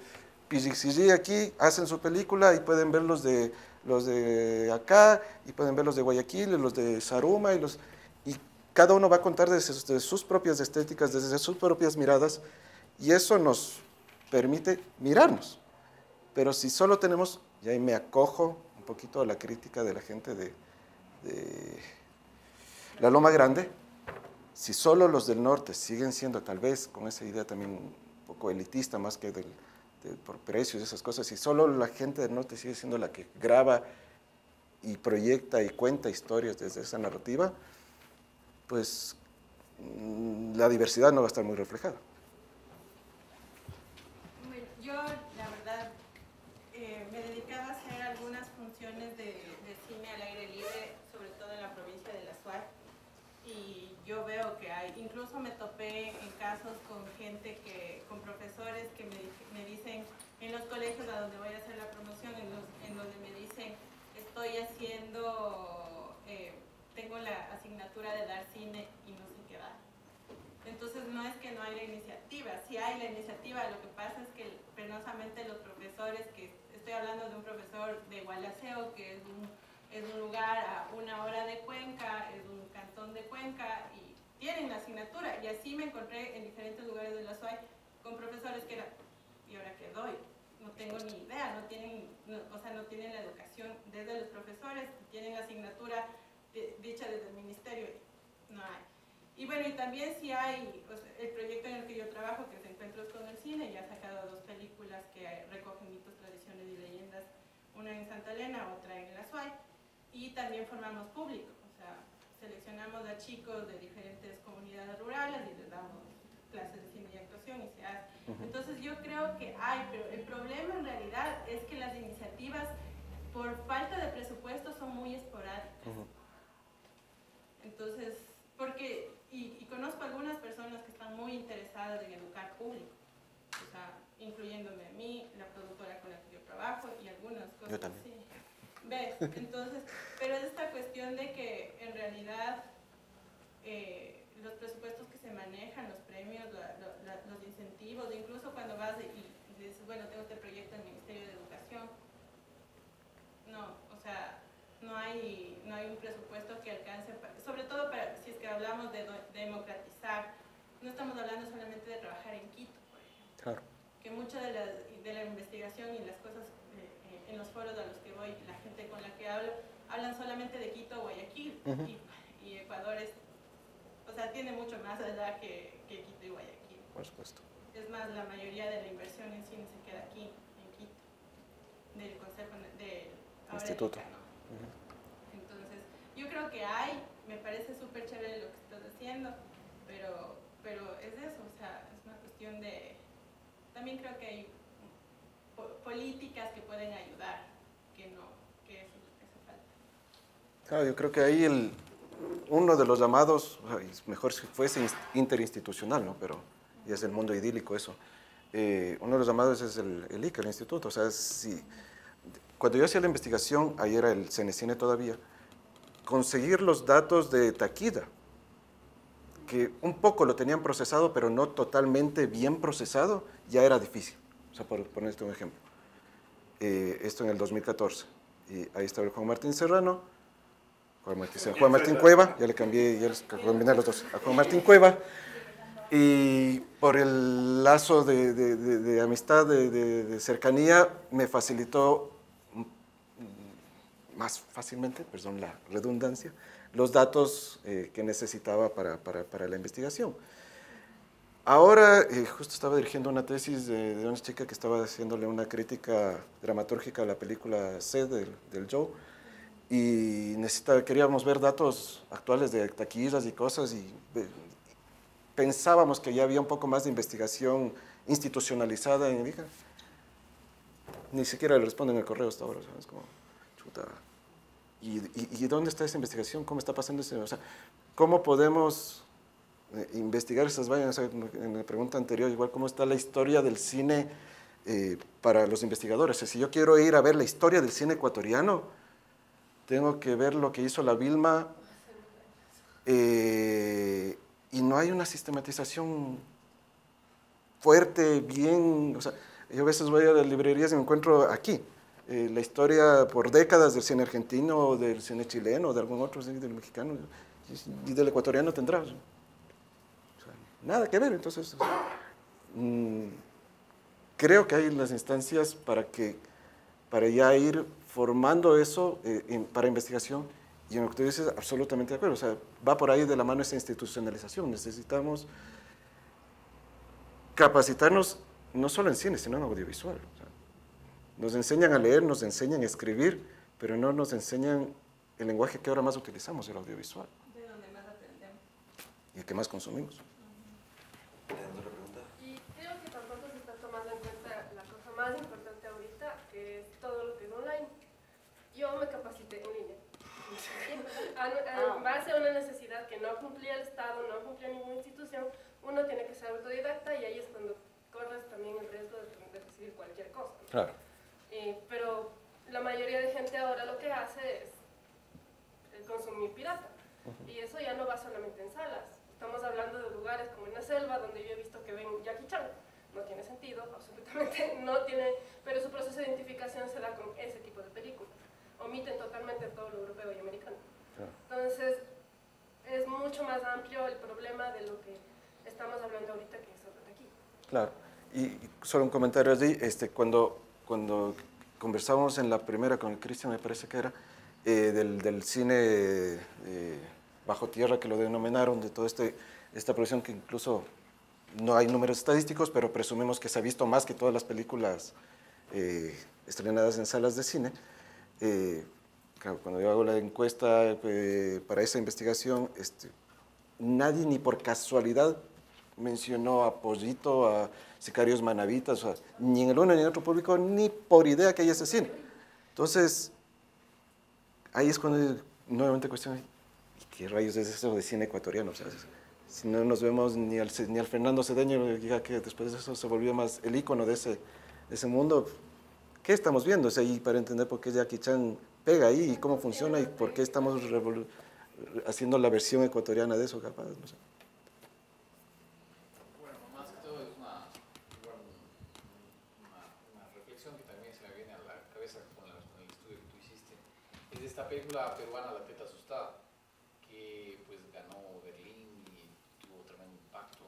PGCG aquí hacen su película y pueden ver los de acá, y pueden ver los de Guayaquil, los de Saruma, y cada uno va a contar desde sus propias estéticas, desde sus propias miradas, y eso nos permite mirarnos. Pero si solo tenemos, y ahí me acojo un poquito a la crítica de la gente de la Loma Grande, si solo los del norte siguen siendo, tal vez con esa idea también un poco elitista, más que por precios y esas cosas, si solo la gente del norte sigue siendo la que graba y proyecta y cuenta historias desde esa narrativa, pues la diversidad no va a estar muy reflejada. Yo, la verdad, me dedicaba a hacer algunas funciones de cine al aire libre, sobre todo en la provincia de La Suárez, y yo veo que incluso me topé en casos con gente, con profesores que me dicen, en los colegios a donde voy a hacer la promoción, en donde me dicen, estoy haciendo, tengo la asignatura de dar cine y no sé qué dar. Entonces no es que no hay la iniciativa, sí hay la iniciativa, lo que pasa es que penosamente los profesores, que estoy hablando de un profesor de Gualaceo, que es un lugar a 1 hora de Cuenca, es un cantón de Cuenca, y tienen la asignatura, y así me encontré en diferentes lugares de la SUAY con profesores que eran, ¿y ahora qué doy? no tengo ni idea, no tienen, o sea, no tienen la educación desde los profesores, tienen la asignatura dicha desde el ministerio, no hay. Y bueno, y también si hay, o sea, el proyecto en el que yo trabajo, que es Encuentros con el Cine, ya ha sacado 2 películas que recogen mitos, tradiciones y leyendas, una en Santa Elena, otra en la SUAY, y también formamos público, o sea, seleccionamos a chicos de diferentes comunidades rurales y les damos clases de cine y actuación y se hace. Entonces yo creo que hay, pero el problema en realidad es que las iniciativas por falta de presupuesto son muy esporádicas. Entonces, porque, y conozco algunas personas que están muy interesadas en educar público, o sea, incluyéndome a mí, la productora con la que yo trabajo y algunas cosas yo también. así. ¿Ves? Entonces, pero es esta cuestión de que en realidad los presupuestos que se manejan, los premios, los incentivos, incluso cuando vas y dices, bueno, tengo este proyecto en el Ministerio de Educación, no, o sea, no hay un presupuesto que alcance, sobre todo para, si es que hablamos de democratizar, no estamos hablando solamente de trabajar en Quito, por ejemplo. Claro. Que mucha de la investigación y las cosas en los foros a los que voy, la gente con la que hablo, hablan solamente de Quito o Guayaquil, y Ecuador es, o sea, tiene mucho más allá que Quito y Guayaquil. Por supuesto. Es más, la mayoría de la inversión en cine se queda aquí, en Quito, del Consejo del Instituto. Entonces, yo creo que me parece súper chévere lo que estás haciendo, pero es eso, o sea, es una cuestión de, también creo que hay políticas que pueden ayudar, que eso hace falta. Claro, yo creo que ahí uno de los llamados, mejor si fuese interinstitucional, ¿no? Pero ya es el mundo idílico eso. Uno de los llamados es el ICA, el instituto. O sea, cuando yo hacía la investigación, ahí era el Cenecine todavía, conseguir los datos de taquilla, que un poco lo tenían procesado, pero no totalmente bien procesado, ya era difícil. O sea, por ponerte un ejemplo. Esto en el 2014. Y ahí estaba el Juan Martín Serrano, Juan Martín Cueva, ya le cambié, ya les combiné los dos, a Juan Martín Cueva, y por el lazo de amistad, de cercanía, me facilitó más fácilmente, perdón la redundancia, los datos que necesitaba para la investigación. Ahora, justo estaba dirigiendo una tesis de una chica que estaba haciéndole una crítica dramatúrgica a la película C del Joe, y queríamos ver datos actuales de taquillas y cosas, y pensábamos que ya había un poco más de investigación institucionalizada en Ica. Ni siquiera le responden el correo hasta ahora, ¿sabes? Como, chuta. ¿Y dónde está esa investigación? ¿Cómo está pasando eso? O sea, ¿cómo podemos investigar esas vainas? En la pregunta anterior, igual, ¿cómo está la historia del cine para los investigadores? O sea, si yo quiero ir a ver la historia del cine ecuatoriano, tengo que ver lo que hizo la Vilma, y no hay una sistematización fuerte, bien. O sea, yo a veces voy a las librerías y me encuentro aquí la historia por décadas del cine argentino, del cine chileno, de algún otro cine, del mexicano, y del ecuatoriano tendrá. O sea, nada que ver. Entonces, creo que hay las instancias para ya ir formando eso para investigación, y en lo que tú dices, absolutamente de acuerdo. O sea, va por ahí de la mano esa institucionalización. Necesitamos capacitarnos no solo en cine, sino en audiovisual. O sea, nos enseñan a leer, nos enseñan a escribir, pero no nos enseñan el lenguaje que ahora más utilizamos, el audiovisual. De donde más aprendemos. Y el que más consumimos. Y creo que tampoco se está tomando en cuenta la cosa más importante ahorita, que es todo lo que es online. Yo me capacité en línea. En base a una necesidad que no cumplía el Estado, no cumplía ninguna institución, uno tiene que ser autodidacta, y ahí es cuando corres también el riesgo de recibir cualquier cosa, ¿no? Claro. Pero la mayoría de gente ahora lo que hace es consumir pirata. Y eso ya no va solamente en salas. Estamos hablando de lugares como en la selva, donde yo he visto que ven Jackie Chan. No tiene sentido, absolutamente no tiene, pero su proceso de identificación se da con ese tipo de películas. Omiten totalmente todo lo europeo y americano. Entonces, es mucho más amplio el problema de lo que estamos hablando ahorita, que es sobre aquí. Claro. Y solo un comentario allí, cuando cuando conversábamos en la primera con el Cristian, me parece que era, del cine bajo tierra, que lo denominaron, de toda esta producción que incluso no hay números estadísticos, pero presumimos que se ha visto más que todas las películas estrenadas en salas de cine. Claro, cuando yo hago la encuesta para esa investigación, nadie ni por casualidad mencionó a Pollito, a Sicarios Manavitas, o sea, ni en el uno ni en el otro público, ni por idea que haya ese cine. Entonces, ahí es cuando nuevamente cuestiono, ¿qué rayos es eso de cine ecuatoriano? O sea, si no nos vemos ni al Fernando Cedeño, que después de eso se volvió más el ícono de ese mundo, ¿qué estamos viendo? O sea, y para entender por qué Jackie Chan pega ahí y cómo funciona y por qué estamos haciendo la versión ecuatoriana de eso, capaz, no sé. Bueno, más que todo es una reflexión que también se me viene a la cabeza con el estudio que tú hiciste. Es de esta película peruana, La Teta Asustada, que pues ganó Berlín y tuvo tremendo impacto,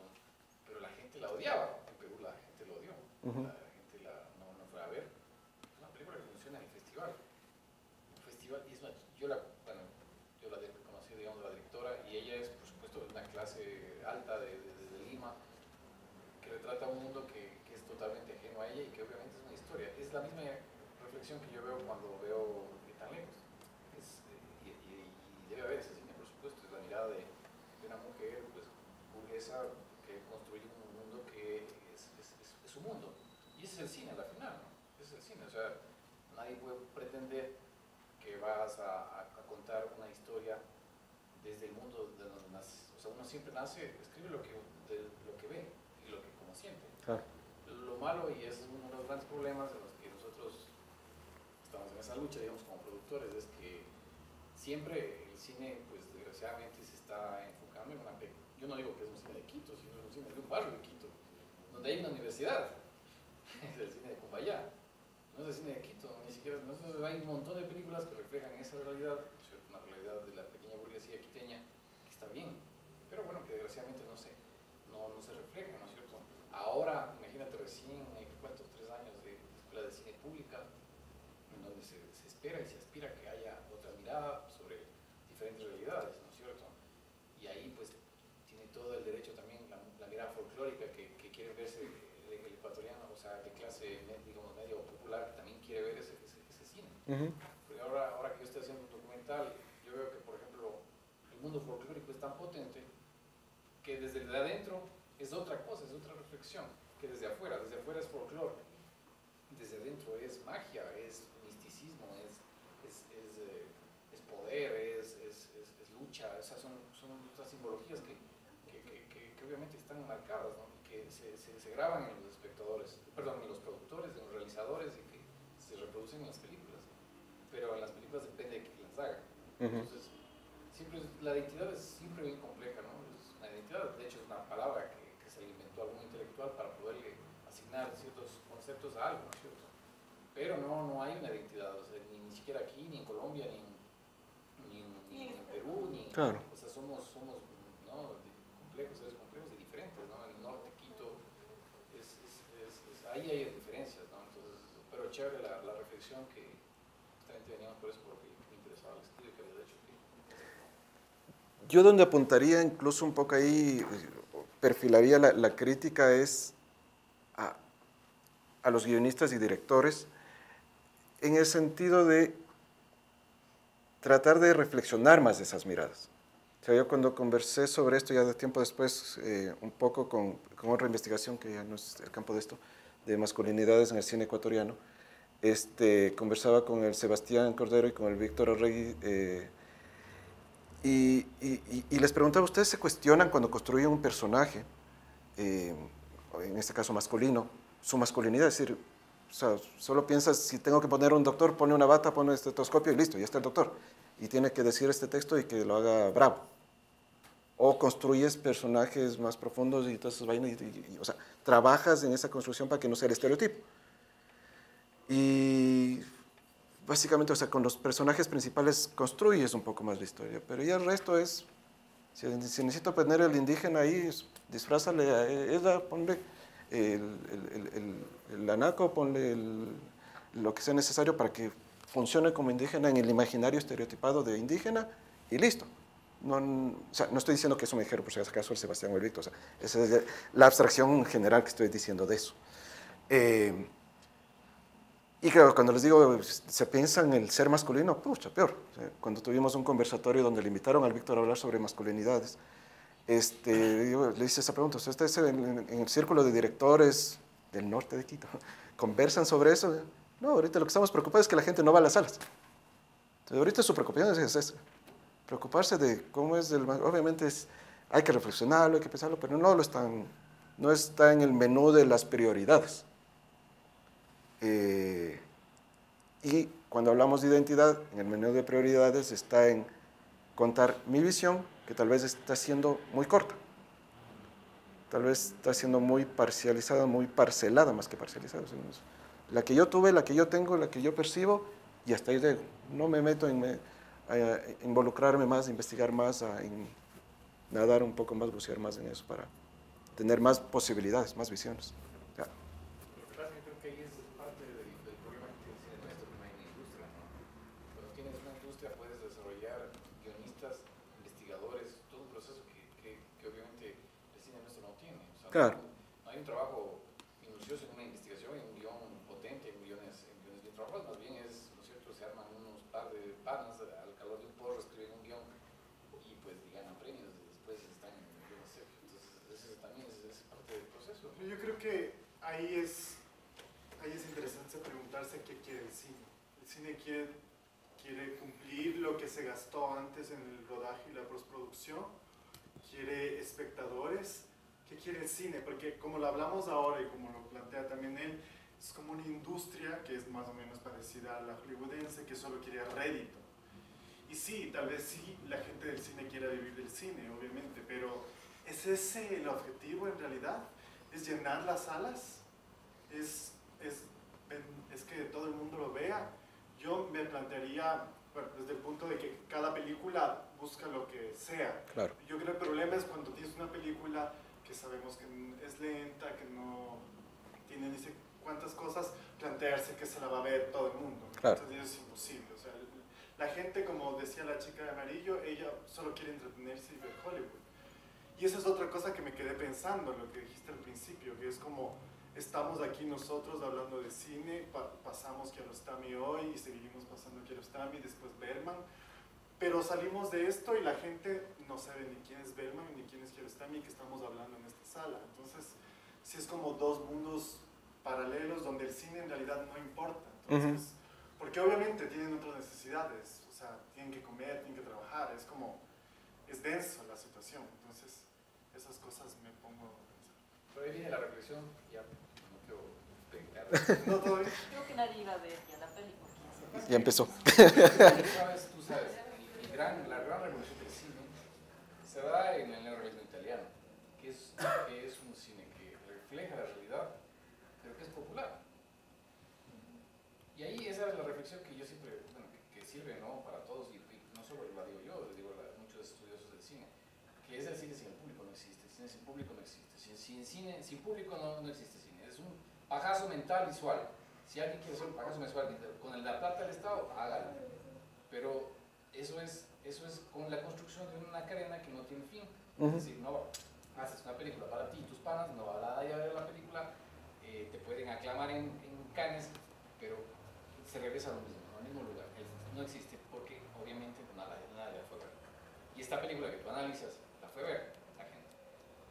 pero la gente la odiaba. En Perú la gente la odió. La gente no fue a ver. Es una película que funciona en el festival. Y es yo la conocí, digamos, la directora, y ella es, por supuesto, de una clase alta desde Lima, que retrata un mundo que es totalmente ajeno a ella y que obviamente es una historia. Es la misma reflexión que yo veo cuando veo Tan Lejos. Y debe haber ese cine, por supuesto, es la mirada de una mujer pues, burguesa que construye un mundo que es su mundo. Y ese es el cine, al final, ¿no? Ese es el cine, o sea, nadie puede pretender que vas a contar una historia desde el mundo de donde naces. O sea, uno siempre nace, escribe lo que ve y lo que como siente. Claro. Lo malo, y es uno de los grandes problemas en los que nosotros estamos en esa lucha, digamos, como productores, es que siempre el cine, pues desgraciadamente se está enfocando en una... Yo no digo que es un cine de Quito, sino es un cine de un barrio de Quito, donde hay una universidad. Es el cine de Cumbayá. No es el cine de Quito, ni siquiera. Entonces hay un montón de películas que reflejan esa realidad, ¿cierto? Una realidad de la pequeña burguesía quiteña, que está bien, pero bueno, que desgraciadamente no se refleja, ¿no es cierto? Ahora, imagínate recién, ¿cuántos? 3 años de escuela de cine pública, en donde se espera y se aspira que haya otra mirada sobre diferentes realidades, ¿no es cierto? Y ahí pues tiene todo el derecho también la mirada folclórica que quiere verse el ecuatoriano, o sea, de clase, digamos, medio popular, que también quiere ver ese cine. Porque ahora que yo estoy haciendo un documental, yo veo que, por ejemplo, el mundo folclórico es tan potente que desde adentro es otra cosa, es otra reflexión, que desde afuera es folclore, desde adentro es magia, es misticismo, es poder, es lucha, o sea, son otras simbologías que obviamente están marcadas, ¿no? Que se graban en los espectadores, perdón, en los productores, en los realizadores, y que se reproducen en las películas, pero en las películas depende de quién las haga. Entonces, la identidad es siempre bien compleja, ¿no? La identidad, de hecho, es una palabra que se le inventó a algún intelectual para poderle asignar ciertos conceptos a algo, ¿no es cierto? Pero no hay una identidad, o sea, ni siquiera aquí, ni en Colombia, ni en Perú, claro. O sea, somos ¿no? seres complejos y diferentes, ¿no? En el norte, Quito, ahí hay diferencias, ¿no? Entonces, pero chévere la reflexión que justamente veníamos por eso, porque me interesaba el estudio que había hecho. Yo donde apuntaría incluso un poco ahí, perfilaría la crítica es a los guionistas y directores, en el sentido de tratar de reflexionar más de esas miradas. O sea, yo cuando conversé sobre esto, ya de tiempo después, un poco con otra investigación, que ya no es el campo de esto, de masculinidades en el cine ecuatoriano, conversaba con el Sebastián Cordero y con el Víctor Orregui, y les preguntaba, ¿ustedes se cuestionan cuando construyen un personaje, en este caso masculino, su masculinidad? Es decir, o sea, solo piensas, si tengo que poner un doctor, pone una bata, pone un estetoscopio y listo, ya está el doctor. Y tiene que decir este texto y que lo haga bravo. O construyes personajes más profundos y todas esas vainas, o sea, trabajas en esa construcción para que no sea el estereotipo. Y básicamente, o sea, con los personajes principales construyes un poco más la historia, pero ya el resto es, si necesito poner el indígena ahí, disfrázale a ella, ponle el anaco, ponle lo que sea necesario para que funcione como indígena en el imaginario estereotipado de indígena y listo. No, o sea, no estoy diciendo que eso me dijeron por si acaso el Sebastián o el Víctor, o sea, esa es la abstracción general que estoy diciendo de eso. Y claro, cuando les digo, se piensa en el ser masculino, pucha, peor. O sea, cuando tuvimos un conversatorio donde le invitaron al Víctor a hablar sobre masculinidades, yo le hice esa pregunta, ¿ustedes en el círculo de directores del norte de Quito conversan sobre eso? No, ahorita lo que estamos preocupados es que la gente no va a las salas. Entonces, ahorita su preocupación es esa, preocuparse de cómo es, obviamente hay que reflexionarlo, hay que pensarlo, pero no está en el menú de las prioridades. Y cuando hablamos de identidad, en el menú de prioridades está en contar mi visión, que tal vez está siendo muy corta, tal vez está siendo muy parcializada, muy parcelada más que parcializada. La que yo tuve, la que yo tengo, la que yo percibo, y hasta ahí llego. No me meto a involucrarme más, a investigar más, a nadar un poco más, bucear más en eso para tener más posibilidades, más visiones. Ya. Lo que pasa es que creo que ahí es parte del problema que tiene el cine nuestro, que no hay una industria, ¿no? Cuando tienes una industria puedes desarrollar guionistas, investigadores, todo un proceso que obviamente el cine nuestro no tiene. O sea, claro. No hay un trabajo minucioso en una investigación, en un guión potente, en guiones bien trabajados, más bien es, ¿no es cierto?, se arman unos par de panas al calor de un porro, escriben un guión y pues ganan premios y después están en el guión serio. Entonces, eso también es parte del proceso. Yo creo que ahí es interesante preguntarse qué quiere el cine. El cine quiere cumplir lo que se gastó antes en el rodaje y la postproducción, quiere espectadores. ¿Qué quiere el cine? Porque como lo hablamos ahora y como lo plantea también él, es como una industria que es más o menos parecida a la hollywoodense, que solo quiere rédito. Y sí, tal vez sí, la gente del cine quiera vivir del cine, obviamente, pero ¿es ese el objetivo en realidad? ¿Es llenar las salas? ¿Es que todo el mundo lo vea? Yo me plantearía, bueno, desde el punto de que cada película busca lo que sea. Claro. Yo creo que el problema es cuando tienes una película que sabemos que es lenta, que no tiene ni sé cuántas cosas, plantearse que se la va a ver todo el mundo. Claro. Entonces es imposible. O sea, la gente, como decía la chica de amarillo, ella solo quiere entretenerse y ver Hollywood. Y eso es otra cosa que me quedé pensando, lo que dijiste al principio, que es como estamos aquí nosotros hablando de cine, pasamos Kiarostami hoy y seguimos pasando Kiarostami, después Bergman, pero salimos de esto y la gente no sabe ni quién es Bergman ni quién es Kiarostami que estamos hablando en esta sala. Entonces, sí es como dos mundos paralelos donde el cine en realidad no importa. Entonces, porque obviamente tienen otras necesidades, o sea, tienen que comer, tienen que trabajar, es denso la situación. Entonces, esas cosas me pongo a pensar. Pero ahí viene la reflexión, ya no quiero pegar. No, todavía. Creo que nadie iba a ver ya la película. Ya empezó. Tú sabes, la gran revolución del cine se da en el neorrealismo italiano, que es un cine que refleja la realidad, pero que es popular. Y ahí esa es la reflexión que yo siempre, bueno, que sirve, ¿no?, para todos, y no solo la digo yo, lo digo muchos estudiosos del cine, que es el cine sin el público no existe, el cine sin público no existe, sin público no existe cine, es un pajazo mental visual. Si alguien quiere hacer un pajazo mensual con el de la plata del Estado, hágalo. Pero eso es con la construcción de una cadena que no tiene fin. Es decir, no haces una película para ti y tus panas, no va a ver la película, te pueden aclamar en Cannes, pero se regresa a lo mismo, al mismo lugar. No existe porque obviamente nadie la fue a ver. Y esta película que tú analizas, la fue a ver la gente.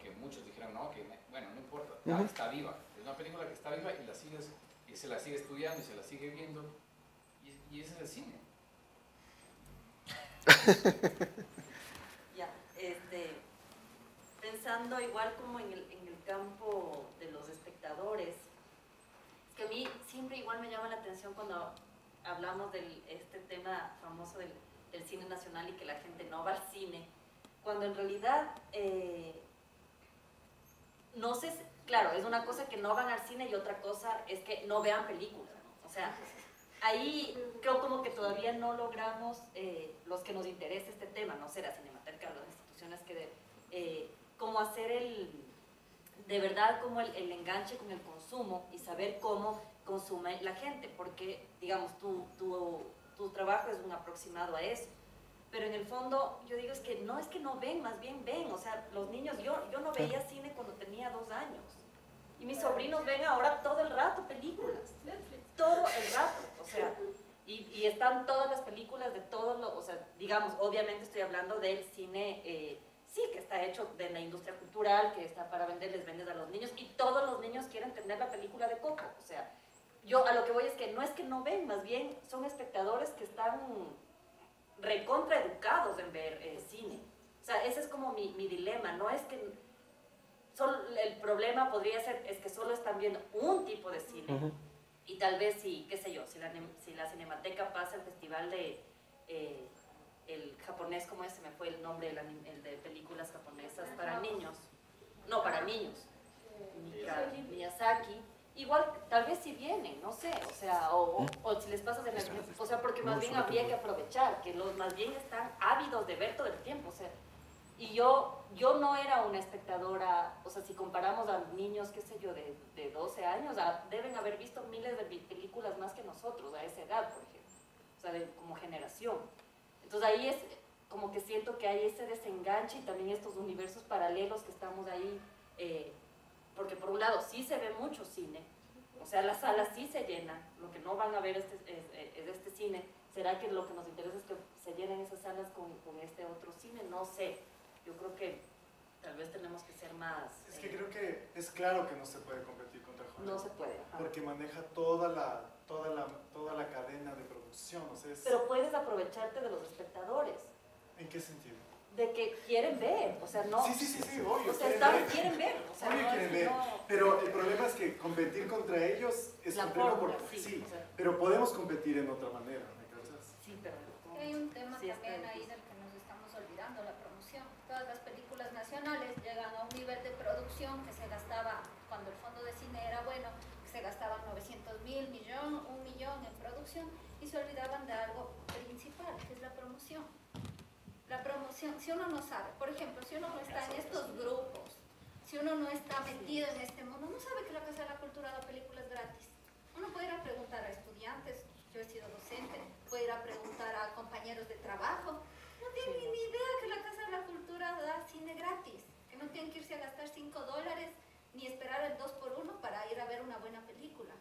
Que muchos dijeron, no, que bueno, no importa, está viva. Es una película que está viva y se la sigue estudiando y se la sigue viendo, y ese es el cine. Ya, pensando igual como en el campo de los espectadores, es que a mí siempre igual me llama la atención cuando hablamos de este tema famoso del cine nacional y que la gente no va al cine, cuando en realidad no sé, claro, es una cosa que no van al cine y otra cosa es que no vean películas, ¿no? O sea, ahí creo como que todavía no logramos, los que nos interesa este tema, no sé, la Cinemateca, las instituciones que como hacer de verdad como el enganche con el consumo y saber cómo consume la gente, porque, digamos, tu trabajo es un aproximado a eso. Pero en el fondo, yo digo, es que no ven, más bien ven. O sea, los niños, yo no veía cine cuando tenía 2 años. Y mis sobrinos ven ahora todo el rato películas. Todo el rato. O sea, y están todas las películas de todos los, o sea, digamos, obviamente estoy hablando del cine, sí, que está hecho de la industria cultural, que está para vender, les vendes a los niños, y todos los niños quieren tener la película de Coco. O sea, yo a lo que voy es que no ven, más bien son espectadores que están recontraeducados en ver cine. O sea, ese es como mi dilema. No es que el problema podría ser es que solo están viendo un tipo de cine. Y tal vez si, qué sé yo, si la Cinemateca pasa el festival de el japonés, ¿cómo es? Se me fue el nombre, el de películas japonesas para niños. No, para niños. Miyazaki. Igual, tal vez si vienen, no sé, o sea, o si les pasas en el... O sea, porque más bien habría que aprovechar, que los más bien están ávidos de ver todo el tiempo, o sea. Y yo no era una espectadora, o sea, si comparamos a niños, qué sé yo, de 12 años, deben haber visto miles de películas más que nosotros a esa edad, por ejemplo, o sea, como generación. Entonces ahí es como que siento que hay ese desenganche y también estos universos paralelos que estamos ahí, porque por un lado sí se ve mucho cine, o sea, las salas sí se llenan, lo que no van a ver es este cine. ¿Será que lo que nos interesa es que se llenen esas salas con este otro cine? No sé. Yo creo que tal vez tenemos que ser más... Es que creo que es claro que no se puede competir contra Hollywood. No se puede. Porque maneja toda la cadena de producción. O sea, pero puedes aprovecharte de los espectadores. ¿En qué sentido? De que quieren ver, o sea, no... Sí, obvio. O sea, quieren ver. O sea, obvio quieren ver. Pero el problema es que competir contra ellos es complejo porque sí, o sea, pero podemos competir en otra manera, ¿me cachas? Sí, pero... Hay un tema también ahí del que nos estamos olvidando, la promoción. Todas las películas nacionales llegan a un nivel de producción que se gastaba, cuando el fondo de cine era bueno, que se gastaban 900.000, $1 millón en producción, y se olvidaban de algo principal, que es la promoción. La promoción, si uno no sabe, por ejemplo, si uno no está en estos grupos, si uno no está metido en este mundo, no sabe que la Casa de la Cultura da películas gratis. Uno puede ir a preguntar a estudiantes, yo he sido docente, puede ir a preguntar a compañeros de trabajo, no tienen ni idea que la Casa de la Cultura da cine gratis, que no tienen que irse a gastar $5 ni esperar el 2x1 para ir a ver una buena película.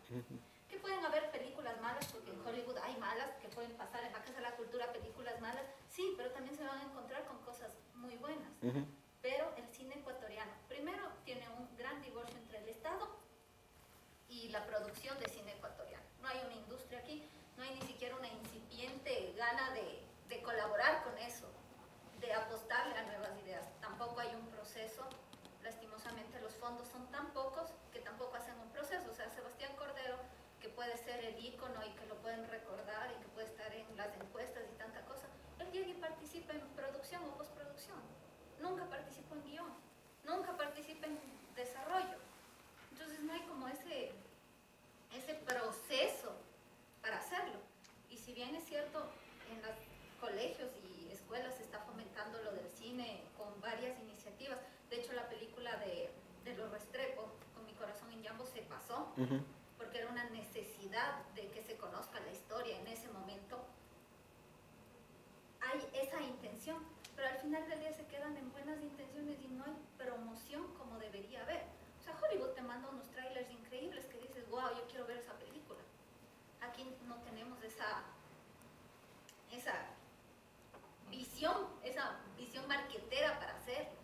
Que pueden haber películas malas, porque en Hollywood hay malas, que pueden pasar en la Casa de la Cultura películas malas, sí, pero también se van a encontrar con cosas muy buenas. Pero el cine ecuatoriano, primero, tiene un gran divorcio entre el Estado y la producción de cine ecuatoriano. No hay una industria aquí, no hay ni siquiera una incipiente gana de colaborar con eso, de apostarle a nuevas ideas. Tampoco hay un proceso, lastimosamente los fondos son tan pocos que tampoco hacen un proceso. O sea, Sebastián Cordero, que puede ser el ícono y que lo pueden recordar y que puede estar en las encuestas y tanta cosa, él llega y participa en producción o postproducción. Nunca participó en guión, nunca participa en desarrollo. Entonces no hay como ese proceso para hacerlo. Y si bien es cierto, en los colegios y escuelas se está fomentando lo del cine con varias iniciativas. De hecho, la película de Los Restrepo, Con mi corazón en Yambo, se pasó porque era una necesidad de que se conozca la historia en ese momento. Hay esa intención, pero al final del día se quedan en buenas intenciones y no hay promoción como debería haber. O sea, Hollywood te manda unos trailers increíbles que dices, wow, yo quiero ver esa película. Aquí no tenemos esa visión marquetera para hacerlos.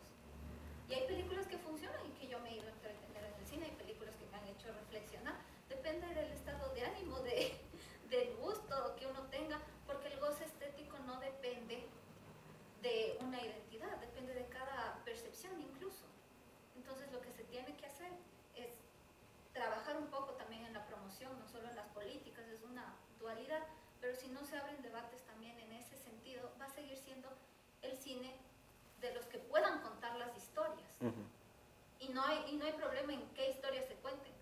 Y hay películas que funcionan y que yo me he ido a entretener en el cine, hay películas que me han hecho reflexionar. Depende del estado de ánimo, del gusto que uno tenga, porque el goce estético no depende de una identidad, depende de cada percepción incluso. Entonces lo que se tiene que hacer es trabajar un poco también en la promoción, no solo en las políticas, es una dualidad, pero si no se abren debates también en ese sentido, va a seguir siendo el cine de los que puedan contar las historias. Y no hay problema en qué historias se cuenten,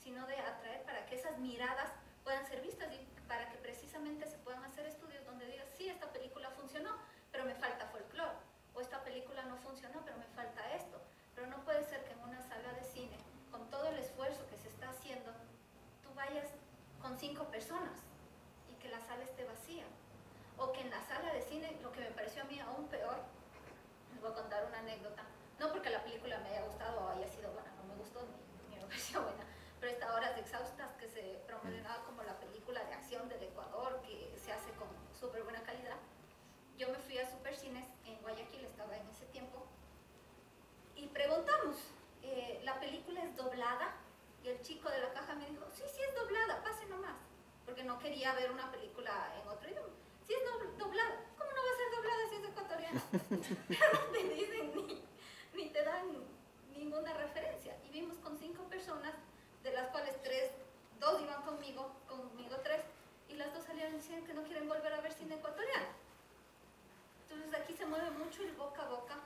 sino de atraer para que esas miradas puedan ser vistas y para que precisamente se puedan hacer estudios donde digas, sí, esta película funcionó, pero me falta folclore, o esta película no funcionó, pero me falta esto. Pero no puede ser que en una sala de cine, con todo el esfuerzo que se está haciendo, tú vayas con 5 personas y que la sala esté vacía. O que en la sala de cine, lo que me pareció a mí aún peor, les voy a contar una anécdota, no porque la película me haya gustado o haya sido buena, no me gustó ni me pareció buena, pero esta Horas Exhaustas, que se promocionaba como la película de acción del Ecuador, que se hace con súper buena calidad. Yo me fui a Supercines en Guayaquil, estaba en ese tiempo, y preguntamos, ¿la película es doblada? Y el chico de la caja me dijo, sí, sí es doblada, pase nomás, porque no quería ver una película en otro idioma. Sí es doblada. ¿Cómo no va a ser doblada si es ecuatoriana? No te dicen ni te dan ninguna referencia. Y vimos con 5 personas, de las cuales 2 iban conmigo 3, y las 2 salieron diciendo que no quieren volver a ver cine ecuatoriano. Entonces aquí se mueve mucho el boca a boca,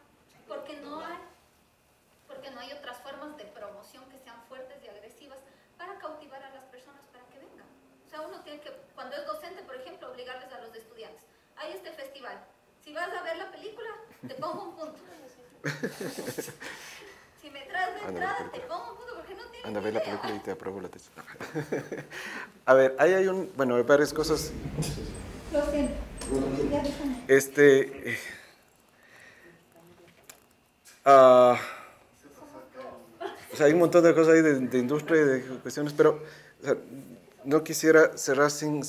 porque no hay otras formas de promoción que sean fuertes y agresivas para cautivar a las personas para que vengan. O sea, uno tiene que, cuando es docente, por ejemplo, obligarles a los estudiantes. Hay este festival. Si vas a ver la película, te pongo un punto. Si me traes de entrada, te pongo un punto porque no tienes Anda a ver idea. la película y te apruebo la tesis. A ver, ahí hay hay varias cosas. Lo siento. Ya déjame. O sea, hay un montón de cosas ahí de industria y de cuestiones, pero o sea, no quisiera cerrar sin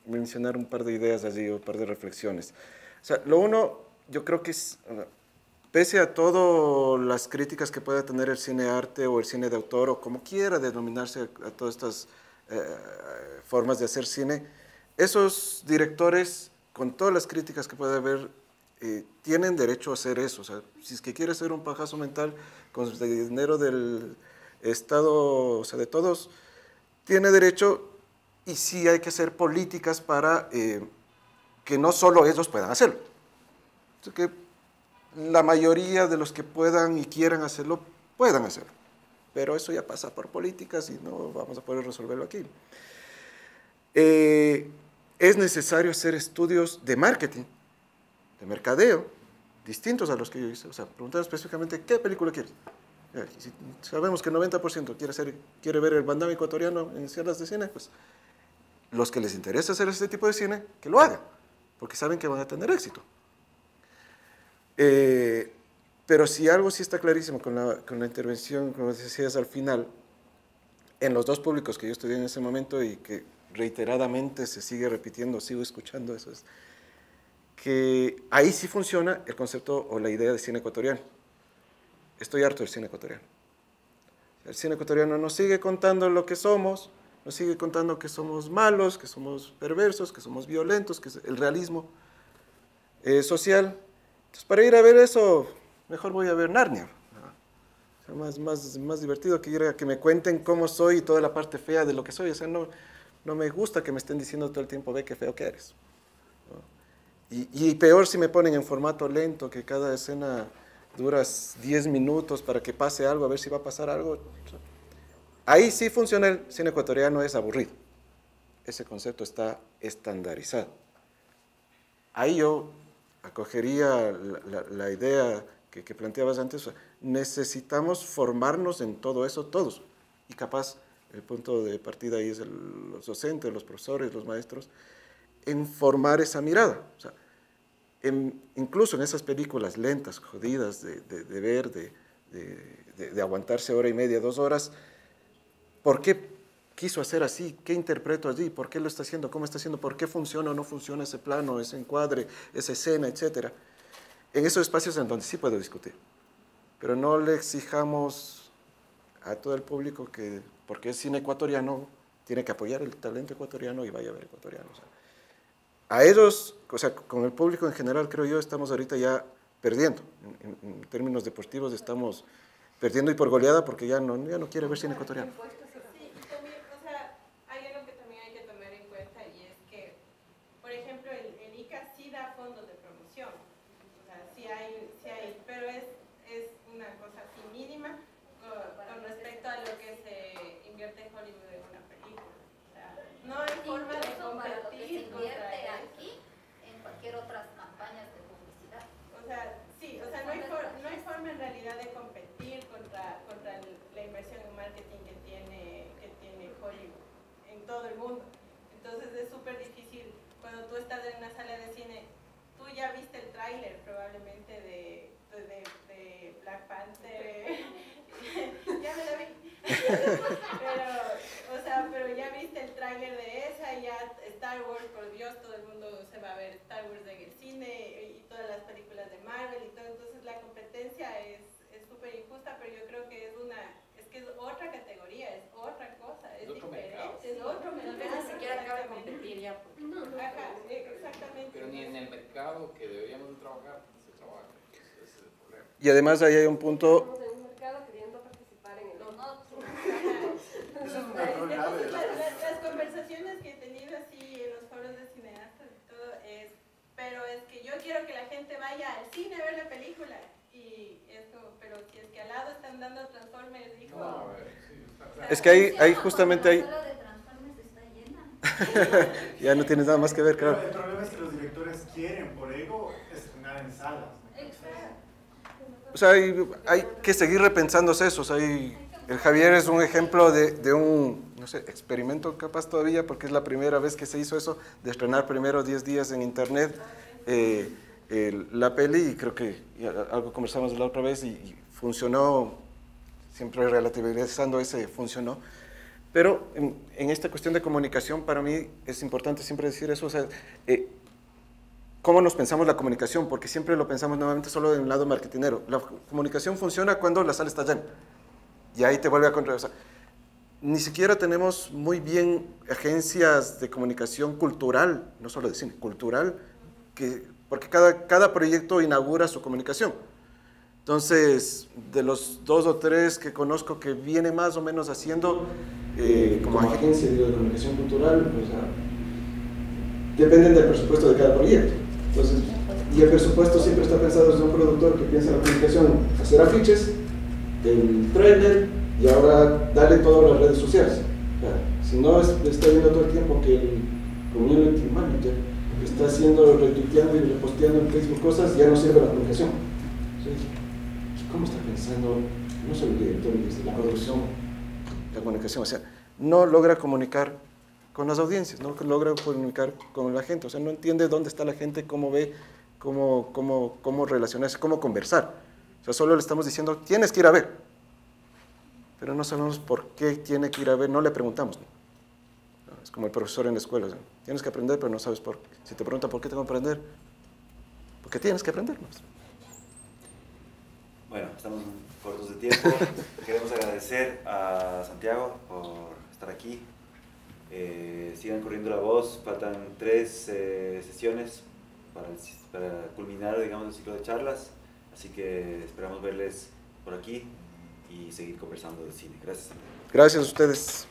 mencionar un par de ideas allí o un par de reflexiones. O sea, lo uno, yo creo que es, pese a todas las críticas que pueda tener el cine arte o el cine de autor o como quiera denominarse a todas estas formas de hacer cine, esos directores, con todas las críticas que pueda haber, tienen derecho a hacer eso. O sea, si es que quiere hacer un pajazo mental con el dinero del Estado, o sea, de todos, tiene derecho, y sí hay que hacer políticas para que no solo ellos puedan hacerlo. O sea, que la mayoría de los que puedan y quieran hacerlo, puedan hacerlo. Pero eso ya pasa por políticas y no vamos a poder resolverlo aquí. Es necesario hacer estudios de marketing, de mercadeo, distintos a los que yo hice. O sea, preguntar específicamente, ¿qué película quieres? Si sabemos que el 90% quiere ver el Van Damme ecuatoriano en salas de cine, pues los que les interesa hacer este tipo de cine, que lo hagan, porque saben que van a tener éxito. Pero si algo sí está clarísimo con la intervención, como decías al final, en los 2 públicos que yo estudié en ese momento y que reiteradamente se sigue repitiendo, sigo escuchando eso, es que ahí sí funciona el concepto o la idea de cine ecuatoriano. Estoy harto del cine ecuatoriano. El cine ecuatoriano nos sigue contando lo que somos, nos sigue contando que somos malos, que somos perversos, que somos violentos, que es el realismo social. Entonces, para ir a ver eso, mejor voy a ver Narnia. O sea, más divertido que ir a que me cuenten cómo soy y toda la parte fea de lo que soy. O sea, no me gusta que me estén diciendo todo el tiempo, ve qué feo que eres. Y peor si me ponen en formato lento, que cada escena dura 10 minutos para que pase algo, a ver si va a pasar algo. Ahí sí funciona el cine ecuatoriano, es aburrido. Ese concepto está estandarizado. Ahí yo acogería la idea que planteabas antes. Necesitamos formarnos en todo eso todos. Y capaz el punto de partida ahí es los docentes, los profesores, los maestros, en formar esa mirada. O sea, incluso en esas películas lentas, jodidas de ver, de aguantarse hora y media, 2 horas, ¿por qué quiso hacer así? ¿Qué interpreto allí? ¿Por qué lo está haciendo? ¿Cómo está haciendo? ¿Por qué funciona o no funciona ese plano, ese encuadre, esa escena, etcétera? En esos espacios en donde sí puedo discutir. Pero no le exijamos a todo el público que, porque es cine ecuatoriano, tiene que apoyar el talento ecuatoriano y vaya a ver ecuatoriano. O sea, a ellos, o sea, con el público en general, creo yo, estamos ahorita ya perdiendo. En términos deportivos estamos perdiendo y por goleada porque ya no quiere ver cine ecuatoriano. Sí, también, o sea, hay algo que también hay que tomar en cuenta y es que, por ejemplo, el ICA sí da fondos de promoción. O sea, sí hay, pero es una cosa así mínima con respecto a lo que se invierte en Hollywood en una película. O sea, no hay forma de competir contra aquí en cualquier otras campañas de publicidad. O sea, sí, o sea, no hay forma en realidad de competir contra la inversión en marketing que tiene Hollywood. tráiler probablemente de Black Panther. Ya me la vi. pero ya viste el tráiler de esa, ya Star Wars, por Dios, todo el mundo se va a ver Star Wars en el cine y todas las películas de Marvel y todo, entonces la competencia es súper injusta, pero yo creo que es otra categoría, es otra cosa, es diferente, es otro mercado. Ni siquiera cabe competir ya. Ajá, exactamente. Pero ni en el mercado que deberíamos de trabajar, se trabaja. Ese es el problema. Y además ahí hay un punto... Estamos en un mercado queriendo participar en el otro. Las conversaciones que he tenido así en los foros de cineastas y todo pero es que yo quiero que la gente vaya al cine a ver la película y esto, pero si es que al lado están dando Transformers, hijo. No, a ver, sí, es que ahí justamente hay... Ya no tienes nada más que ver, claro. El problema es que los directores quieren, por ego, estrenar en salas. O sea, hay que seguir repensándose eso. O sea, el Javier es un ejemplo de un, no sé, experimento capaz todavía, porque es la primera vez que se hizo eso, de estrenar primero 10 días en internet la peli, y creo que algo conversamos la otra vez y funcionó, siempre relativizando ese funcionó. Pero en esta cuestión de comunicación, para mí es importante siempre decir eso, o sea, ¿cómo nos pensamos la comunicación? Porque siempre lo pensamos nuevamente solo en el lado marketinero. La comunicación funciona cuando la sala está llena. Y ahí te vuelve a contraer. O sea, ni siquiera tenemos muy bien agencias de comunicación cultural, no solo de cine, cultural, porque cada proyecto inaugura su comunicación. Entonces, de los 2 o 3 que conozco que viene más o menos haciendo como agencia de comunicación cultural, o sea, dependen del presupuesto de cada proyecto. Entonces, y el presupuesto siempre está pensado desde un productor que piensa en la comunicación, hacer afiches, el trailer y ahora darle todo a las redes sociales. O sea, si no está viendo todo el tiempo que el community manager está haciendo, retuiteando y reposteando en Facebook cosas, ya no sirve la comunicación. Entonces, ¿cómo está pensando no solo el director, la producción, la comunicación? O sea, no logra comunicar con las audiencias, no logra comunicar con la gente, o sea, no entiende dónde está la gente, cómo ve, cómo relacionarse, cómo conversar. O sea, solo le estamos diciendo, tienes que ir a ver, pero no sabemos por qué tiene que ir a ver, no le preguntamos. Es como el profesor en la escuela, o sea, tienes que aprender, pero no sabes por qué. Si te pregunta por qué tengo que aprender, porque tienes que aprender. Bueno, estamos cortos de tiempo. Queremos agradecer a Santiago por estar aquí. Sigan corriendo la voz. Faltan 3 sesiones para culminar, digamos, el ciclo de charlas. Así que esperamos verles por aquí y seguir conversando del cine. Gracias, Santiago. Gracias a ustedes.